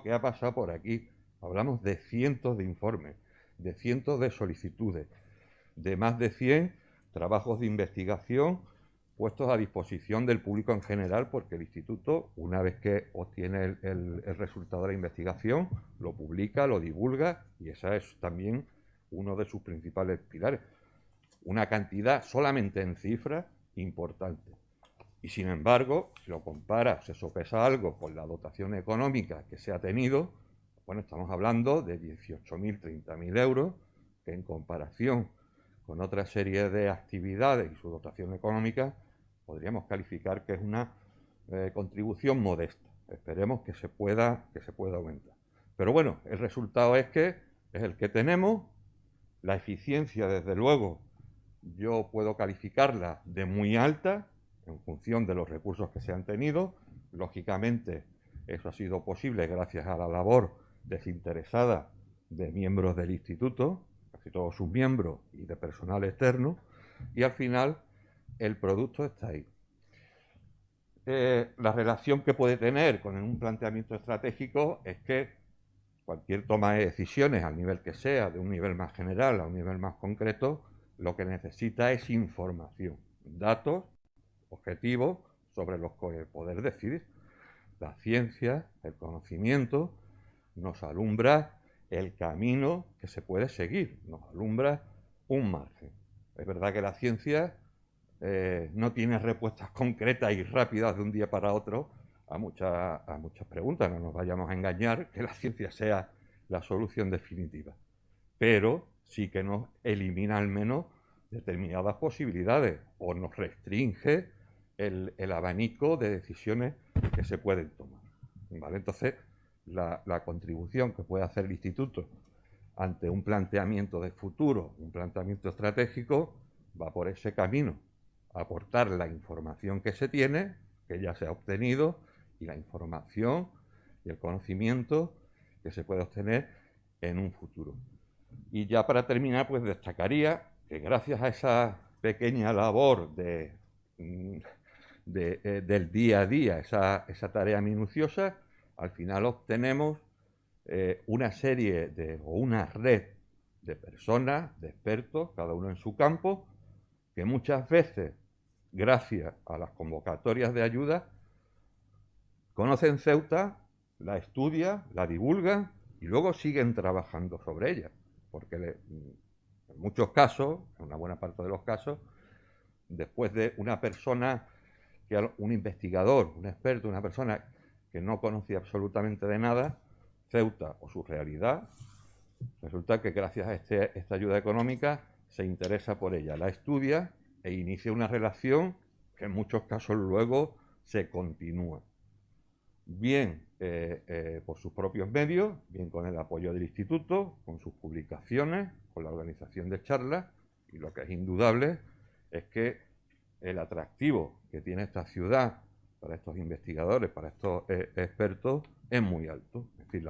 que ha pasado por aquí, hablamos de cientos de informes, de cientos de solicitudes, de más de 100 trabajos de investigación puestos a disposición del público en general, porque el instituto, una vez que obtiene el resultado de la investigación, lo publica, lo divulga, y ese es también uno de sus principales pilares. Una cantidad, solamente en cifras, importante. Y sin embargo, si lo compara, se sopesa algo con la dotación económica que se ha tenido, bueno, estamos hablando de 18.000, 30.000 euros, que en comparación con otra serie de actividades y su dotación económica, podríamos calificar que es una contribución modesta. Esperemos que se pueda aumentar. Pero bueno, el resultado es el que tenemos. La eficiencia, desde luego, yo puedo calificarla de muy alta en función de los recursos que se han tenido. Lógicamente, eso ha sido posible gracias a la labor desinteresada de miembros del instituto, casi todos sus miembros, y de personal externo, y al final el producto está ahí. La relación que puede tener con un planteamiento estratégico es que cualquier toma de decisiones, al nivel que sea, de un nivel más general a un nivel más concreto, lo que necesita es información, datos objetivos sobre los que poder decidir. La ciencia, el conocimiento, nos alumbra el camino que se puede seguir, nos alumbra un margen. Es verdad que la ciencia no tiene respuestas concretas y rápidas de un día para otro a muchas preguntas. No nos vayamos a engañar que la ciencia sea la solución definitiva, pero sí que nos elimina al menos determinadas posibilidades o nos restringe el abanico de decisiones que se pueden tomar, ¿vale? Entonces, la contribución que puede hacer el instituto ante un planteamiento de futuro, un planteamiento estratégico, va por ese camino: aportar la información que se tiene, que ya se ha obtenido, y la información y el conocimiento que se puede obtener en un futuro. Y ya para terminar, pues destacaría que gracias a esa pequeña labor del día a día, esa tarea minuciosa, al final obtenemos una serie o una red de personas, de expertos, cada uno en su campo, que muchas veces, gracias a las convocatorias de ayuda, conocen Ceuta, la estudian, la divulgan y luego siguen trabajando sobre ella, porque en muchos casos, en una buena parte de los casos, después de una persona, un investigador, un experto, una persona que no conocía absolutamente de nada Ceuta o su realidad, resulta que gracias a esta ayuda económica se interesa por ella, la estudia e inicia una relación que en muchos casos luego se continúa. Bien por sus propios medios, bien con el apoyo del instituto, con sus publicaciones, con la organización de charlas, y lo que es indudable es que el atractivo que tiene esta ciudad para estos investigadores, para estos expertos, es muy alto. Es decir,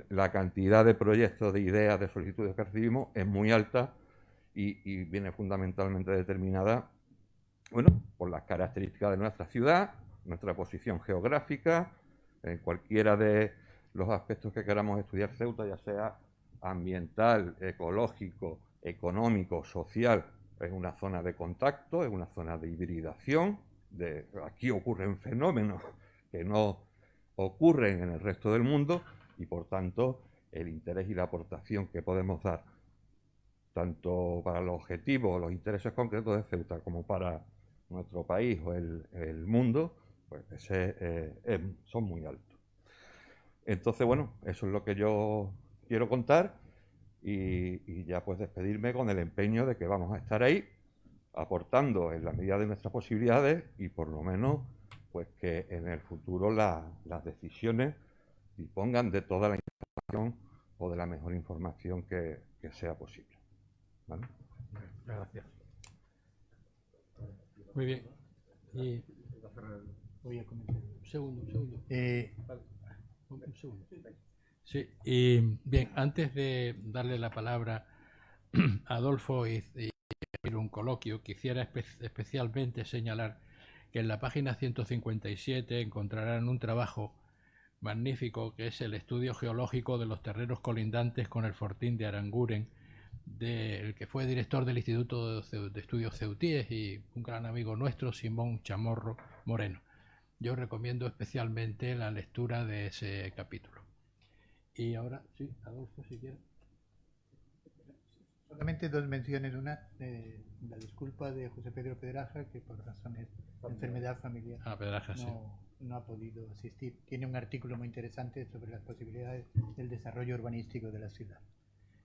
la cantidad de proyectos, de ideas, de solicitudes que recibimos es muy alta y viene fundamentalmente determinada, bueno, por las características de nuestra ciudad, nuestra posición geográfica, en cualquiera de los aspectos que queramos estudiar Ceuta, ya sea ambiental, ecológico, económico, social. Es una zona de contacto, es una zona de hibridación. Aquí ocurren fenómenos que no ocurren en el resto del mundo y, por tanto, el interés y la aportación que podemos dar, tanto para los objetivos, los intereses concretos de Ceuta, como para nuestro país o el mundo, pues son muy altos. Entonces, bueno, eso es lo que yo quiero contar y ya pues despedirme con el empeño de que vamos a estar ahí aportando en la medida de nuestras posibilidades y por lo menos pues que en el futuro las decisiones dispongan de toda la información o de la mejor información que sea posible. ¿Vale? Gracias. Muy bien. Un segundo. Un segundo. Sí, y bien, antes de darle la palabra a Adolfo y un coloquio, quisiera especialmente señalar que en la página 157 encontrarán un trabajo magnífico que es el estudio geológico de los terrenos colindantes con el fortín de Aranguren, del que fue director del Instituto de Estudios Ceutíes y un gran amigo nuestro, Simón Chamorro Moreno. Yo recomiendo especialmente la lectura de ese capítulo. Y ahora, sí, Adolfo, si quieres. Solamente dos menciones. Una, la disculpa de José Pedro Pedraja, que por razones de enfermedad familiar Pedraja, sí. no ha podido asistir. Tiene un artículo muy interesante sobre las posibilidades del desarrollo urbanístico de la ciudad.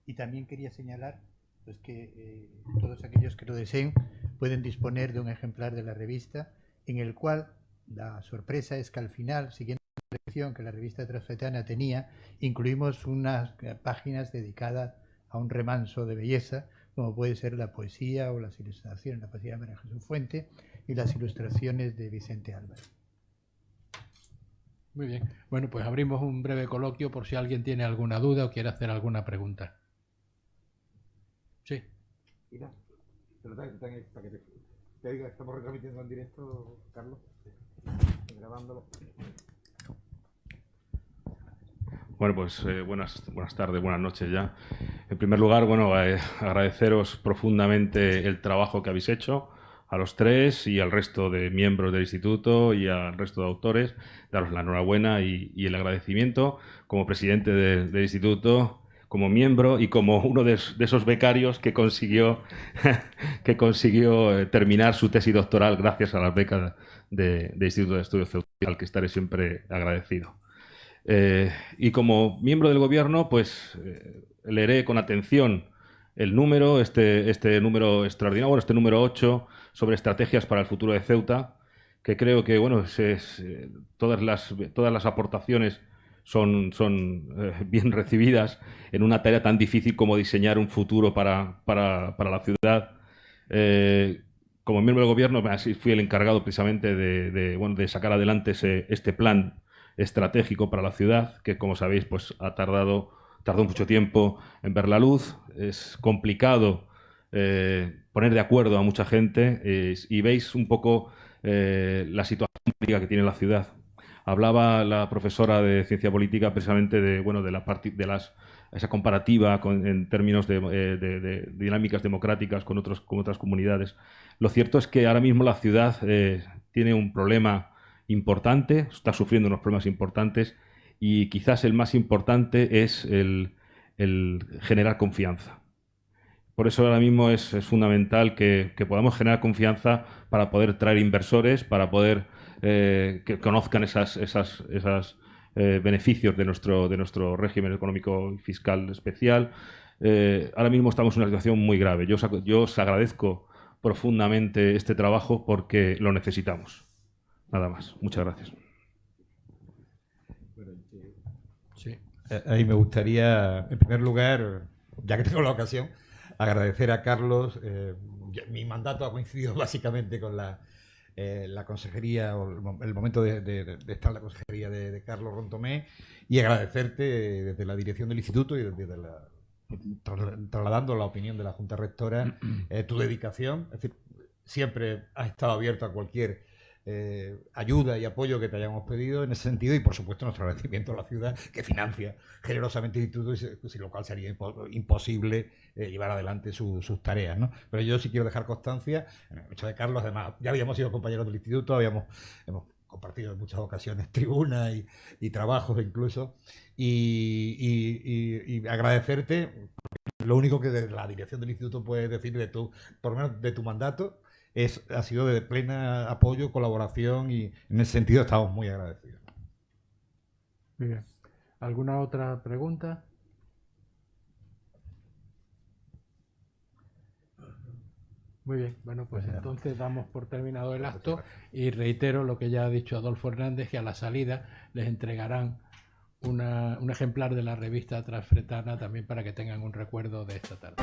Y también quería señalar pues, que todos aquellos que lo deseen pueden disponer de un ejemplar de la revista, en el cual la sorpresa es que al final, siguiendo la dirección que la revista Transfretana tenía, incluimos unas páginas dedicadas a un remanso de belleza, como puede ser la poesía o las ilustraciones, la poesía de María Jesús Fuente y las ilustraciones de Vicente Álvarez. Muy bien. Bueno, pues abrimos un breve coloquio por si alguien tiene alguna duda o quiere hacer alguna pregunta. Sí. Mira, para que te diga, estamos retransmitiendo en directo, Carlos, grabándolo. Bueno, pues buenas tardes, buenas noches ya. En primer lugar, bueno, agradeceros profundamente el trabajo que habéis hecho a los tres y al resto de miembros del instituto y al resto de autores. Daros la enhorabuena y el agradecimiento como presidente del instituto, como miembro y como uno de esos becarios que consiguió terminar su tesis doctoral gracias a las becas del Instituto de Estudios Ceutí, al que estaré siempre agradecido. Y como miembro del gobierno, pues leeré con atención el número, este número extraordinario, bueno, este número 8 sobre estrategias para el futuro de Ceuta, que creo que bueno, todas las aportaciones son bien recibidas en una tarea tan difícil como diseñar un futuro para la ciudad. Como miembro del gobierno, fui el encargado precisamente de sacar adelante este plan estratégico para la ciudad, que como sabéis pues tardó mucho tiempo en ver la luz. Es complicado poner de acuerdo a mucha gente y veis un poco la situación política que tiene la ciudad. Hablaba la profesora de Ciencia Política precisamente de esa comparativa en términos de dinámicas democráticas con otras comunidades. Lo cierto es que ahora mismo la ciudad tiene un problema importante, está sufriendo unos problemas importantes y quizás el más importante es el generar confianza. Por eso ahora mismo es fundamental que podamos generar confianza para poder traer inversores, para poder que conozcan esos beneficios de nuestro régimen económico y fiscal especial. Ahora mismo estamos en una situación muy grave. Yo os agradezco profundamente este trabajo porque lo necesitamos. Nada más. Muchas gracias. Sí. Ahí me gustaría, en primer lugar, ya que tengo la ocasión, agradecer a Carlos. Mi mandato ha coincidido básicamente con la consejería, o el momento de estar en la consejería de Carlos Rontomé, y agradecerte desde la dirección del instituto y desde trasladando la opinión de la Junta Rectora, tu dedicación. Es decir, siempre has estado abierto a cualquier ayuda y apoyo que te hayamos pedido en ese sentido, y por supuesto nuestro agradecimiento a la ciudad que financia generosamente el instituto, sin lo cual sería imposible llevar adelante sus tareas, ¿no? Pero yo sí quiero dejar constancia en el hecho de Carlos. Además, ya habíamos sido compañeros del instituto, hemos compartido en muchas ocasiones tribunas y trabajos incluso, y agradecerte. Lo único que de la dirección del instituto puedes decir por lo menos de tu mandato, ha sido de plena apoyo, colaboración, y en ese sentido estamos muy agradecidos. Muy bien. ¿Alguna otra pregunta? Muy bien. Bueno, pues entonces damos por terminado el acto y reitero lo que ya ha dicho Adolfo Hernández, que a la salida les entregarán un ejemplar de la revista Transfretana también para que tengan un recuerdo de esta tarde.